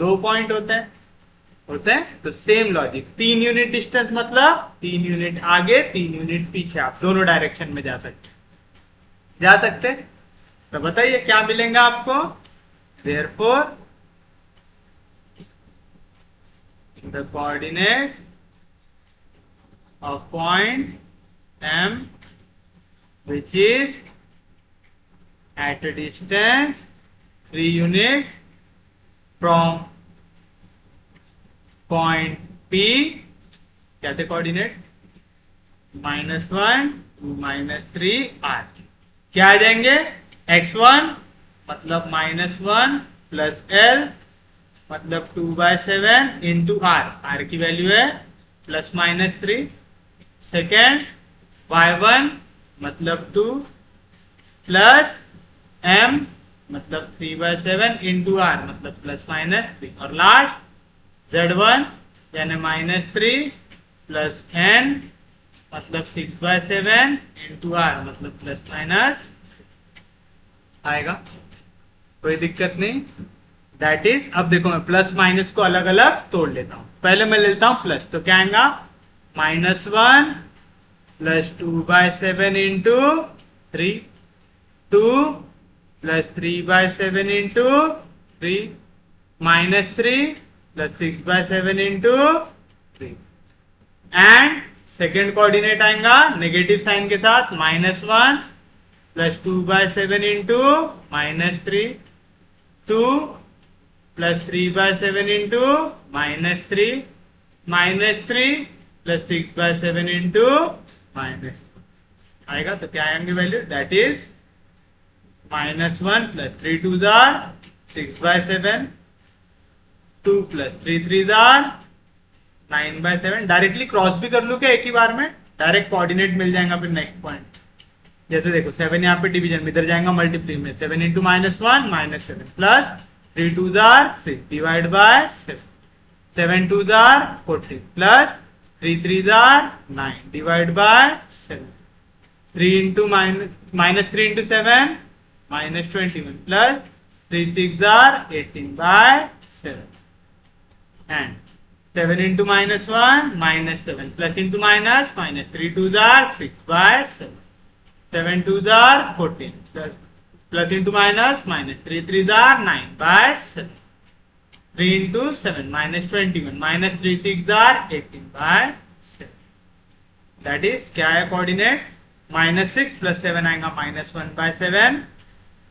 2 पॉइंट होते हैं तो सेम लॉजिक 3 यूनिट डिस्टेंस मतलब 3 यूनिट आगे 3 यूनिट पीछे आप दोनों डायरेक्शन में जा सकते तो बताइए क्या मिलेगा आपको therefore the coordinate of point M which is at a distance 3 unit from point P क्या थे कोऑर्डिनेट -1 -3 r क्या आ जाएंगे x1 मतलब -1 प्लस L मतलब 2/7 इंटू R की वैल्यू है प्लस माइनस 3, सेकेंड y1 मतलब 2 प्लस m मतलब 3/7 इंटू आर मतलब प्लस माइनस 3, और लास्ट z1 यानी -3 प्लस n मतलब 6/7 इंटू आर मतलब प्लस माइनस आएगा, कोई दिक्कत नहीं। दैट इज, अब देखो मैं प्लस माइनस को अलग अलग तोड़ लेता हूं। पहले मैं लेता हूं प्लस, तो क्या आएगा -1 plus 2/7 into 3, 2 plus 3/7 into 3, -3 plus 6/7 into 3, and second coordinate आएगा नेगेटिव साइन के साथ, -1 plus 2/7 into -3, 2 plus 3/7 into -3, -3 plus 6/7 into minus आएगा। तो क्या आएंगे value, that is -1 plus 3 2 jar 6/7, 2 plus 3 3 jar 9/7। Directly cross भी कर लू क्या एक ही बार में, डायरेक्ट कोऑर्डिनेट मिल जाएगा फिर नेक्स्ट पॉइंट। जैसे देखो 7 यहाँ पे डिवीजन में, इधर जाएगा मल्टीप्ली में, 7 इंटू -1 -7 प्लस 3 2 जार 6 डिवाइड बाय 7, 7 2 जार 14 प्लस 3 3 जार 9 divide by 7, 3 into -3 into 7 -21 plus 3 6 जार 18 by 7, and 7 into -1 -7 plus into minus -3 2 जार 6 बाय 7, 7 2 जार 14 प्लस इंटू माइनस -3 3 जार 9 बाय 7, 3 इंटू 7 -21 -3 6 जार 18 बाय 7। दैट इज क्या है कोऑर्डिनेट, -6 प्लस 7 आएगा -1/7,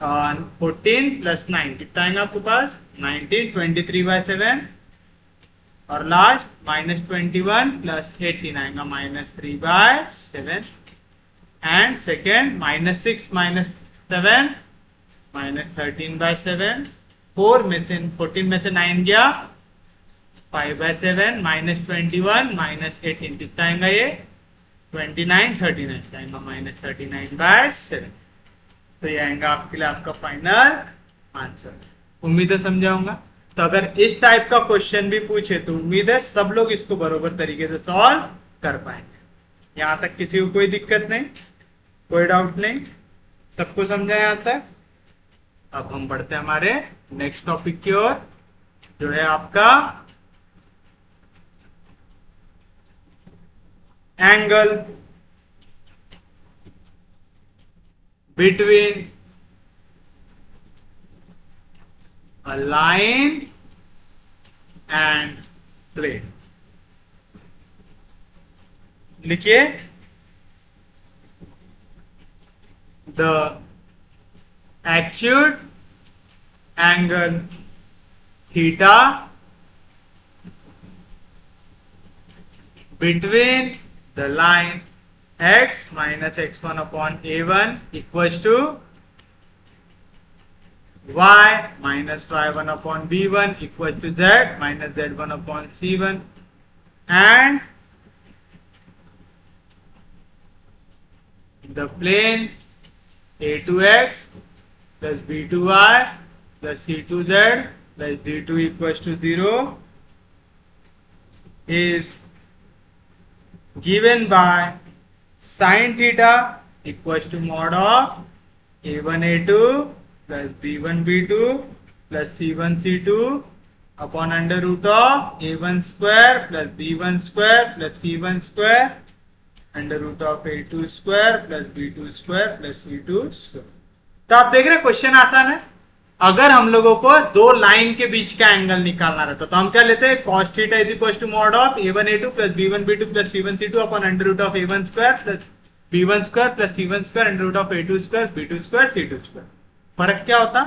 और 14 प्लस 9 कितना आएगा आपके पास 19, 23/7, और लास्ट -21 प्लस 18 आएगा -3/7, एंड सेकेंड -6 -7 -13/7, 14 में से 9 गया 5/7, -21 -18 कितना आएगा ये 29, 39 आएगा -39/7। तो ये आएगा आपके लिए आपका फाइनल आंसर। उम्मीद है समझाऊंगा। तो अगर इस टाइप का क्वेश्चन भी पूछे तो उम्मीद है सब लोग इसको बरोबर तरीके से सॉल्व कर पाएंगे। यहां तक किसी को कोई दिक्कत नहीं, कोई डाउट नहीं, सबको समझा यहां तक। अब हम बढ़ते हैं हमारे नेक्स्ट टॉपिक की ओर, जो है आपका angle between a line and plane। लिखिए, the acute angle theta between the line x minus x1 upon a1 equals to y minus y1 upon b1 equals to z minus z1 upon c1, and the plane a2x plus b2y plus c2z plus d2 equals to 0 is given by sin theta equals to mod of a1 a2 plus b1 b2 plus c1 c2 upon under root of a1 square plus b1 square plus c1 square under root of a2 square plus b2 square plus c2 square। तो आप देख रहे हैं question आसान है। अगर हम लोगों को दो लाइन के बीच का एंगल निकालना रहता तो हम क्या लेते हैं, cos theta is equal to mod of a1 a2 plus b1 b2 plus c1 c2 upon under root of a1 square plus b1 square plus c1 square under root of a2 square b2 square c2 square। फर्क क्या होता,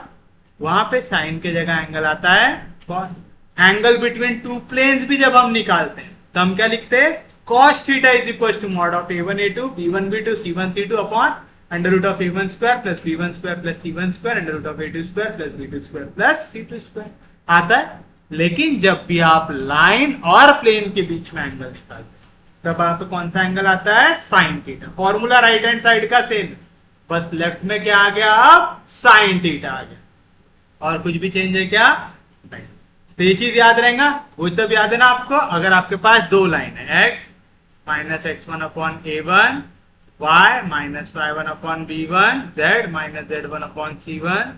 वहां पे sign के जगह angle आता है cos। Angle between two planes भी जब हम निकालते हैं तो हम क्या लिखते हैं, cos theta is equal to mod of a1 a2 b1 b2 c1 c2 upon under root of a1 square plus b1 square plus c1 square under root of a2 square plus b2 square plus c2 square आता है। लेकिन जब भी आप line और plane के बीच में angle निकालते हैं तब आप कौन सा एंगल आता है, sine theta. Formula right hand side का सेम, बस लेफ्ट में क्या आ गया, अब साइन थीटा आ गया। और कुछ भी चेंज है क्या, नहीं। तो ये चीज याद रहेगा, वो सब याद है ना आपको। अगर आपके पास दो लाइन है, x minus x1 upon a1, y minus y1 upon b1, z minus z1 upon c1,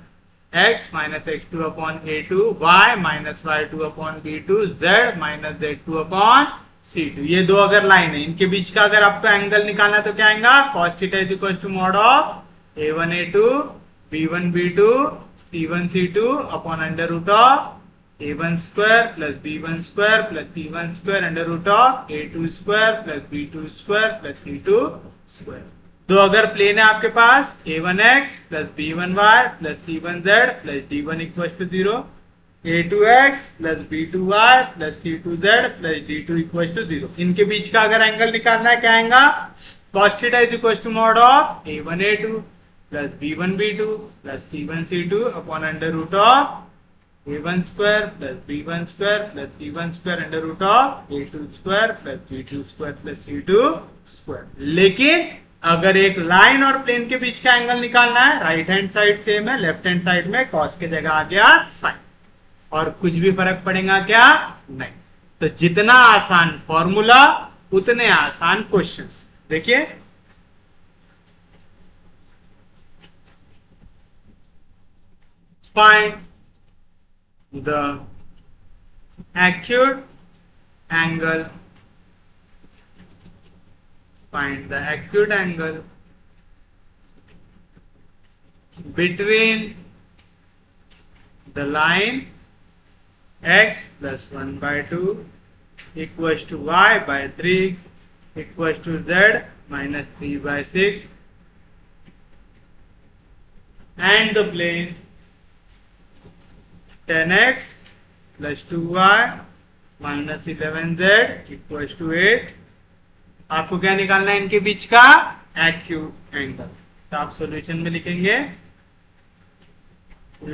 x minus x2 upon a2, y minus y2 upon b2, z minus z2 upon c2। ये दो अगर line है, इनके बीच का अगर आपको angle निकालना है तो क्या आएगा, cos theta is equal to mod of a1 a2 b1 b2 c1 c2 upon under root of a1 square plus b1 square plus c1 square under root of a2 square plus b2 square plus c2 square. तो अगर plane है आपके पास a1x plus b1y plus c1z plus d1 equal to 0, a2x plus b2y plus c2z plus d2 equal to 0, इनके बीच का अगर angle निकालना है क्या आएगा, cos theta is equal to mod of a1 a2 plus b1 b2 plus c1 c2 upon under root of a1 square plus b1 square plus c1 square under root of a2 square plus b2 square plus c2 square. लेकिन अगर एक line और plane के बीच का angle निकालना है, right hand side same है, left hand side में cos के जगह आ गया साइन, और कुछ भी फर्क पड़ेगा क्या, नहीं। तो जितना आसान फॉर्मूला उतने आसान क्वेश्चंस। देखिए find the acute angle, find the acute angle between the line x plus 1 by 2 equals to y by 3 equals to z minus 3 by 6 and the plane 10x plus 2y minus 11z equals to 8। आपको क्या निकालना है इनके बीच का acute angle. तो आप solution में लिखेंगे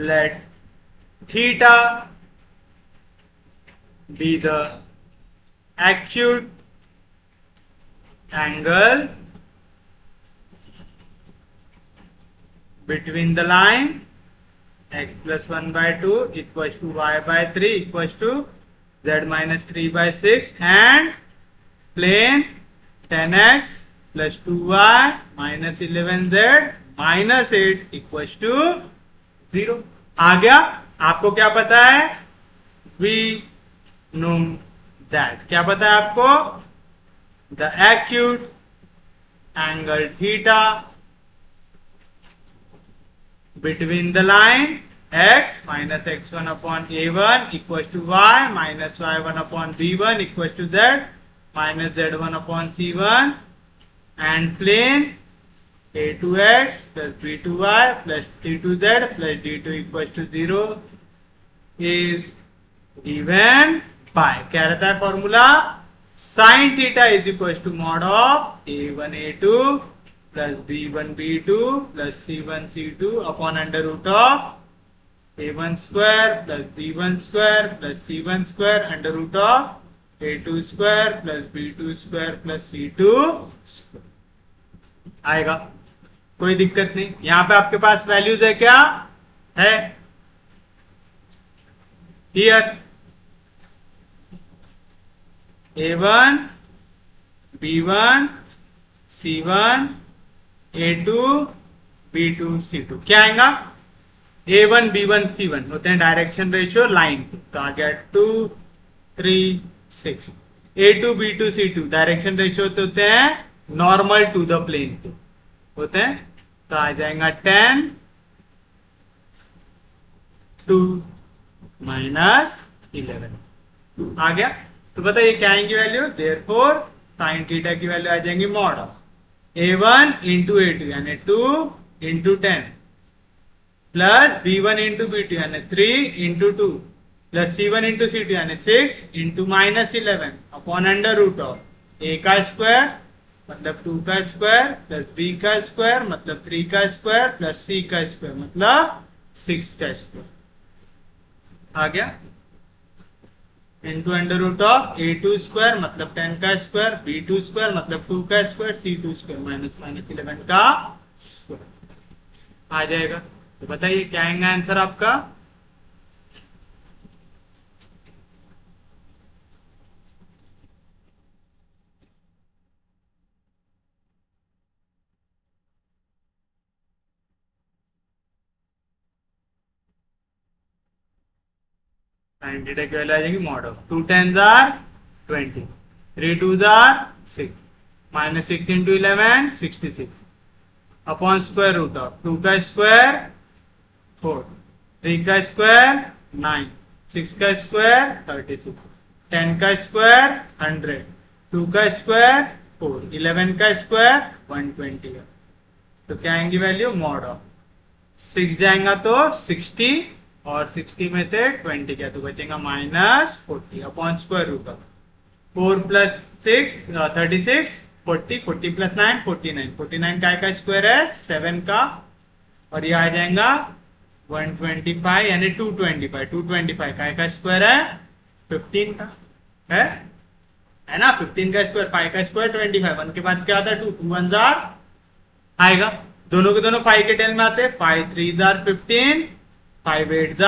late theta be the acute angle between the line x plus 1 by 2 equals to y by 3 equals to z minus 3 by 6 and plane 10x plus 2y minus 11z minus 8 equals to 0 आ गया। आपको क्या पता है, we know that, क्या पता है आपको, the acute angle theta between the line x minus x1 upon a1 equals to y minus y1 upon b1 equals to z minus z1 upon c1 and plane a2x plus b2y plus c2z plus d2 equals to 0 is given by, क्या रहता है formula, sin theta is equals to mod of a1 a2 plus b1 b2 plus c1 c2 upon under root of a1 square plus b1 square plus c1 square under root of a2 square plus b2 square plus c2 square आएगा। कोई दिक्कत नहीं। यहां पे आपके पास values है क्या, है here a1 b1 c1 a2 b2 c2 क्या आएगा, a1 b1 c1 होते हैं डायरेक्शन रेशियो लाइन, तो आ गया 2 3 6। a2 b2 c2 direction ratio होते हैं नॉर्मल टू द प्लेन होते हैं, तो आ जाएगा 10 2 माइनस 11 आ गया। तो बताइए क्या आएंगी वैल्यू, देयरफॉर साइन थीटा की वैल्यू आ जाएंगी mod of a1 into a2 यानी 2 into 10 plus b1 into b2 यानी 3 into 2 plus c1 into c2 यानी 6 into minus 11 upon under root of a का स्क्वायर मतलब 2 का स्क्वायर प्लस b का square मतलब 3 का स्क्वायर प्लस c का स्क्वायर मतलब 6 का स्क्वायर आ गया। Into under root of A two square मतलब 10 का स्क्वायर, बी टू स्क्वायर मतलब 2 का square, C two square minus minus 11 का स्क्वायर आ जाएगा। तो बताइए क्या आएगा आंसर आपका? साइन थीटा की वैल्यू आ जाएगी mod of 2 10 are 20, 3 2 are 6, minus 6 into 11 66 upon square root of 2 का स्क्वायर 4, 3 का स्क्वायर 9, 6 का स्क्वायर 32, 10 का स्क्वायर 100, 2 का स्क्वायर 4, 11 का स्क्वायर 120 है। तो क्या आएंगी वैल्यू? मॉड ऑफ 6 जाएगा तो 60 और 60 में से 20 क्या तो बचेगा -40 upon square root of 4 plus 6 36, 40, 40 plus 9 49, 49 का स्क्वायर है 7 का, और ये आ जाएगा 125 यानी 225, 225 का स्क्वायर है 15 का है ना, 15 का स्क्वायर, 5 का स्क्वायर 25, 1 के बाद क्या आता है 2, 2 1 आएगा, दोनों के दोनों 5 के टेल में आते हैं, 5 3 15, 5 8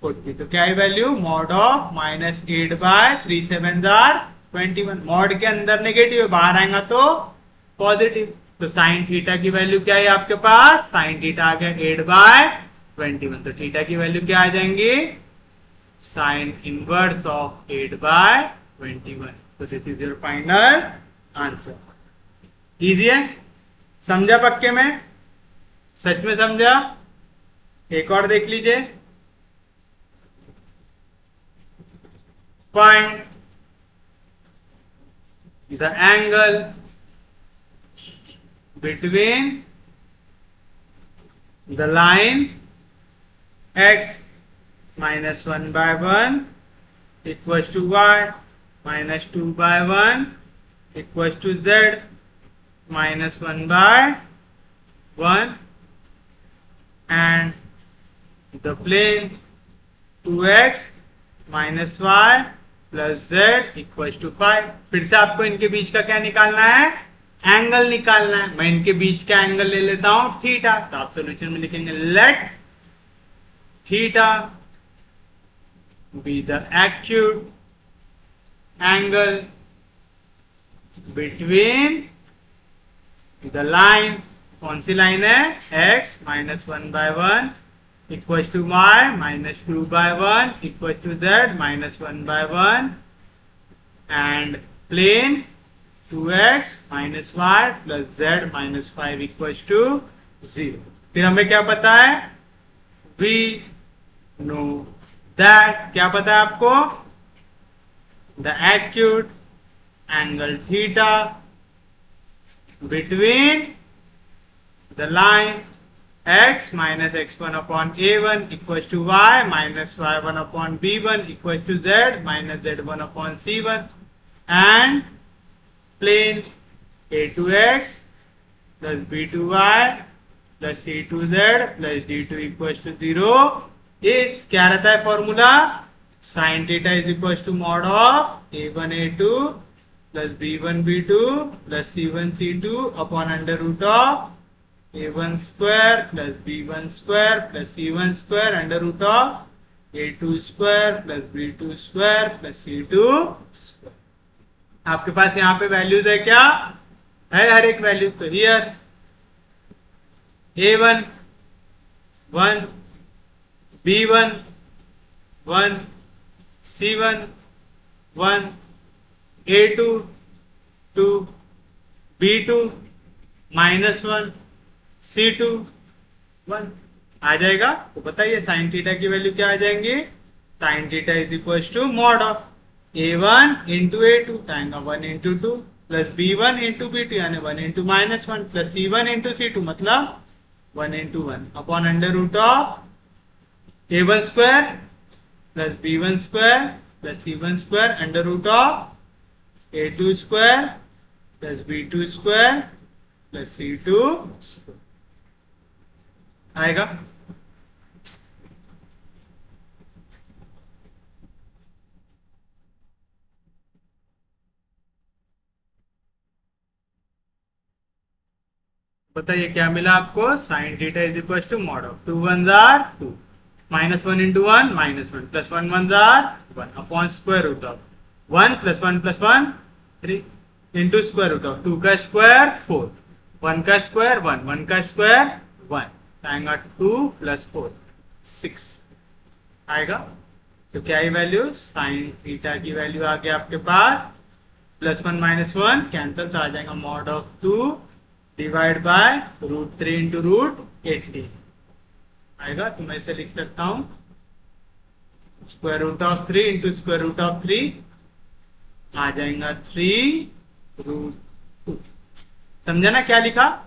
40, तो क्या है वैल्यू? मॉड ऑफ -8 बाय 3 7 21, मॉड के अंदर नेगेटिव है, बाहर आएगा तो पॉजिटिव, तो साइन थीटा की वैल्यू क्या है आपके पास? साइन थीटा आ गया 8 बाय 21, तो थीटा की वैल्यू क्या आ जाएंगी? साइन इनवर्स ऑफ 8 बाय 21, तो this is your final answer. Easy है, समझा पक्के में? सच में समझा? एक और देख लीजिए, find the angle between the line x -1 by 1 equals to y -2 by 1 equals to z -1 by 1 and the plane 2x minus y plus z equals to 5। फिर से आपको इनके बीच का क्या निकालना है? एंगल निकालना है। मैं इनके बीच का एंगल ले लेता हूं थीटा, तो आप सोल्यूशन में लिखेंगे late theta be the acute angle between the line, कौन सी लाइन है? x -1 by 1 equals to y -2 by 1 equals to z -1 by 1 and plane 2x minus y plus z minus 5 equals to 0। फिर हमें क्या पता है? we know that, क्या पता है आपको? the acute angle theta between the line x minus x1 upon a1 equals to y minus y1 upon b1 equals to z minus z1 upon c1 and plane a2x plus b2y plus c2z plus d2 equals to 0 is क्या रहता है formula? sin theta is equals to mod of a1 a2 plus b1 b2 plus c1 c2 upon under root of a1 square plus b1 square plus c1 square under root of a2 square plus b2 square plus c2 square। आपके पास यहाँ पे values है क्या? है हर एक value, तो here a1 1, b1 1, c1 1, a2 2, b2 -1, c2 1 आ जाएगा। तो बताइए साइन थीटा की वैल्यू क्या आ जाएंगी? Sine theta is equal to mod of a1 into a2 आएगा 1 into 2 plus b1 into b2 यानी 1 into -1 plus c1 into c2 मतलब 1 into 1 upon under root of a1 square plus b1 square plus c1 square under root of a2 square plus b2 square plus c2 square आएगा। बताइए क्या मिला आपको, sine theta is equal to mod of 2 1 जार 2 -1 into 1 -1 plus 1 1 जार 1 अपॉन square root of 1 plus 1 plus 1 3 into square root of 2 का square 4 1 का स्क्वायर 1 1 का स्क्वायर 1 आएगा 2 plus 4 6 आएगा। तो क्या ही वैल्यू, साइन थीटा की वैल्यू आ गया आपके पास +1 -1 कैंसिल, तो आ जाएगा mod of 2 divide by √3 into √80 आएगा। तो मैं इसे लिख सकता हूं square root of 3 into square root of 3 आ जाएगा 3√2। समझा ना क्या लिखा,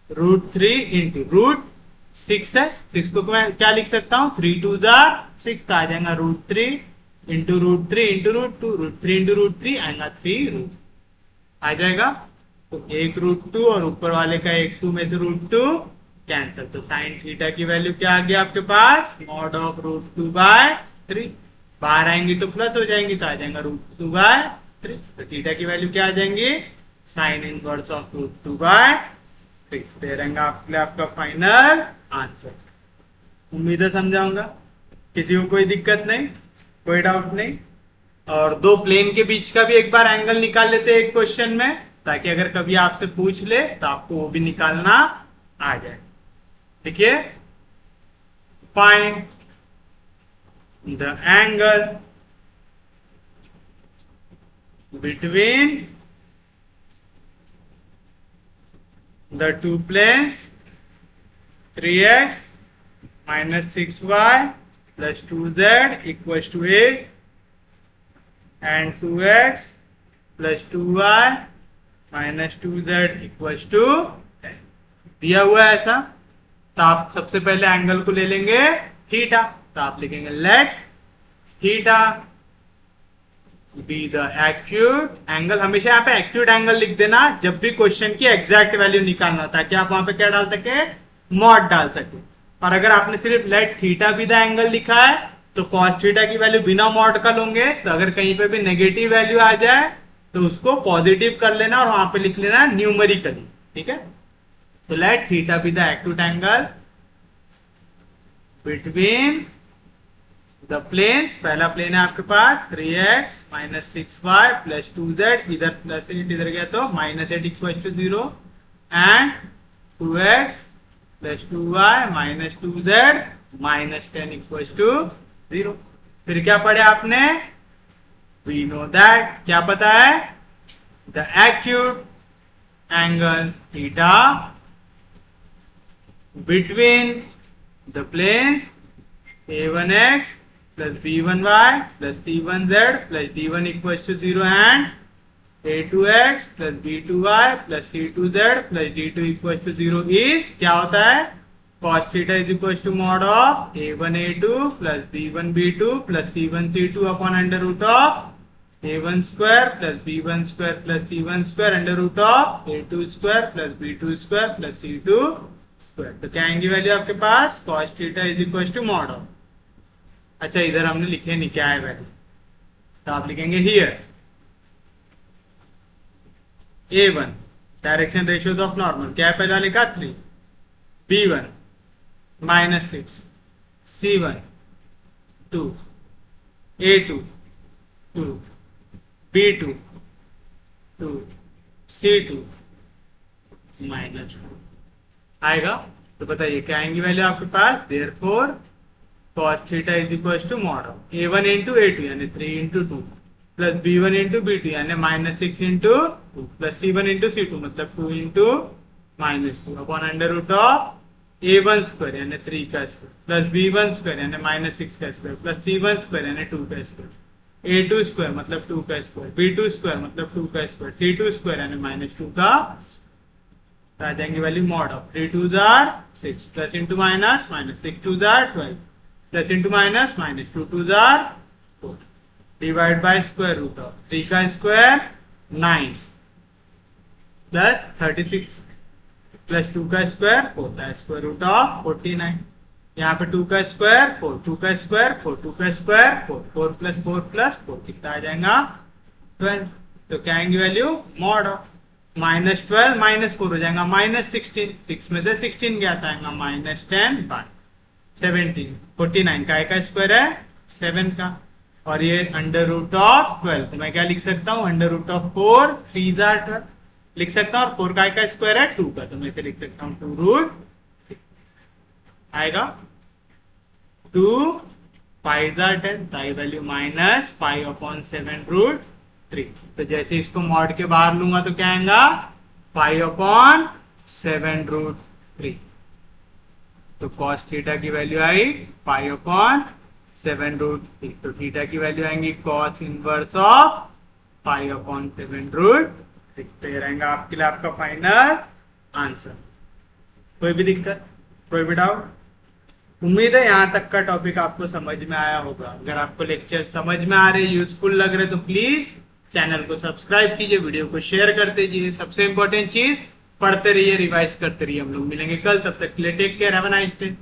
√3 into √6 है, 6 को मैं क्या लिख सकता हूं 3 2 जार 6, तो आ जाएगा √3 into √3 into √2 √3 into √3 आएगा 3 आ जाएगा। तो एक √2 और ऊपर वाले का एक 2 में से √2 कैंसिल, तो साइन थीटा की वैल्यू क्या आ गया आपके पास, मॉड ऑफ √2/3, बाहर आएंगी तो प्लस हो जाएंगी, तो आ जाएगा √2/3, तो थीटा की वैल्यू क्या आ जाएंगी, साइन इनवर्स ऑफ √2/3 दे रहेंगे आपका फाइनल आंसर। उम्मीद है समझाऊंगा, किसी को कोई दिक्कत नहीं, कोई डाउट नहीं। और दो प्लेन के बीच का भी एक बार एंगल निकाल लेते हैं एक क्वेश्चन में, ताकि अगर कभी आपसे पूछ ले तो आपको वो भी निकालना आ जाए। देखिए, find the angle between the two planes 3x - 6y plus 2z equals to 8 and 2x plus 2y minus 2z equals to 10 दिया हुआ है ऐसा। तो आप सबसे पहले एंगल को ले लेंगे थीटा, तो आप लिखेंगे late theta be the acute angle. हमेशा यहाँ पे एक्यूट एंगल लिख देना जब भी क्वेश्चन की एग्जैक्ट वैल्यू निकालना, ताकि आप वहां पे क्या डाल सके, मॉड डाल सके। और अगर आपने सिर्फ late theta be the angle लिखा है तो कॉस थीटा की वैल्यू बिना मॉड का लोगे, तो अगर कहीं पे भी नेगेटिव वैल्यू आ जाए तो उसको पॉजिटिव कर लेना और वहां पे लिख लेना न्यूमेरिकली, ठीक है। तो let theta be the acute angle between the planes, पहला प्लेन है आपके पास 3x - 6y plus 2z, इधर +8 इधर गया तो -8 equals to 0 and 2x plus 2y minus 2z minus 10 equals to 0। फिर क्या पढ़े आपने, we know that, क्या पता है, the acute angle theta between the planes a1x plus b1y plus c1z plus d1 equals to 0 and a2x plus b2y plus c2z plus d2 equals to 0 is क्या होता है, cos theta is equals to mod of a1 a2 plus b1 b2 plus c1 c2 upon under root of a1 square plus b1 square plus c1 square under root of a2 square plus b2 square plus c2 square। तो क्या आएंगी value आपके पास, cos theta is equals to mod of, अच्छा इधर हमने लिखे नहीं क्या है वैल्यू, तो आप लिखेंगे here A1 direction ratios of normal, क्या है पहला लिखा 3, B1 -6, C1 2, A2 2, B2 2, C2 -2 आएगा। तो बताइए क्या आएंगी वैल्यू आपके पास, therefore cos theta is equal to mod of A1 into A2 यानी 3 into 2 plus B1 into B2 यानी -6 into 2 plus C1 into C2 मतलब 2 into -2 upon under root of A1 square यानी 3 का स्क्वायर प्लस B1 स्क्वायर यानी -6 का square plus C1 square यानी 2 का square, A2 square मतलब 2 का स्क्वायर, B2 स्क्वायर मतलब 2 का स्क्वायर, C2 स्क्वायर यानी -2 का, तो आ जाएंगे वैल्यू मॉड ऑफ 3 2 जार 6 प्लस इंटू माइनस -6 2 जार 12 प्लस इंटू माइनस -2 2 जार 4 divide by square root of 3 का स्क्वायर 9 प्लस 36 प्लस 2 का स्क्वायर होता है स्क्वायर रूट ऑफ 49, यहाँ पे 2 का स्क्वायर 4 2 का स्क्वायर 4 2 का स्क्वायर 4 4 प्लस 4 कितना आ जाएगा 12। तो क्या आएंगे वैल्यू, मॉड ऑफ -12 -4 हो जाएगा -16, 6 में से 16 गया था, आएगा -10 बाय 17, 49 का का स्क्वायर है 7 का, और ये √12, तो मैं क्या लिख सकता हूँ, √4 3 12 लिख सकता हूँ, और 4 का स्क्वायर है 2 का, तो मैं इसे लिख सकता हूँ 2√, आएगा 2 पाई 10, ताई वैल्यू -π/7√3। तो जैसे इसको मॉड के बाहर लूंगा तो क्या आएगा, π/7√3। तो cos थीटा की वैल्यू आई π/7√3, तो थीटा की वैल्यू आएंगी cos इनवर्स ऑफ π/7√3। तो ये रहेगा आपके लिए आपका फाइनल आंसर। कोई भी दिक्कत, कोई भी डाउट? उम्मीद है यहाँ तक का टॉपिक आपको समझ में आया होगा। अगर आपको लेक्चर समझ में आ रहे, यूजफुल लग रहे, तो प्लीज चैनल को सब्सक्राइब कीजिए, वीडियो को शेयर करते जाइए। सबसे इंपॉर्टेंट चीज, पढ़ते रहिए, रिवाइज करते रहिए। हम लोग मिलेंगे कल, तब तक के लिए take care, have a nice day.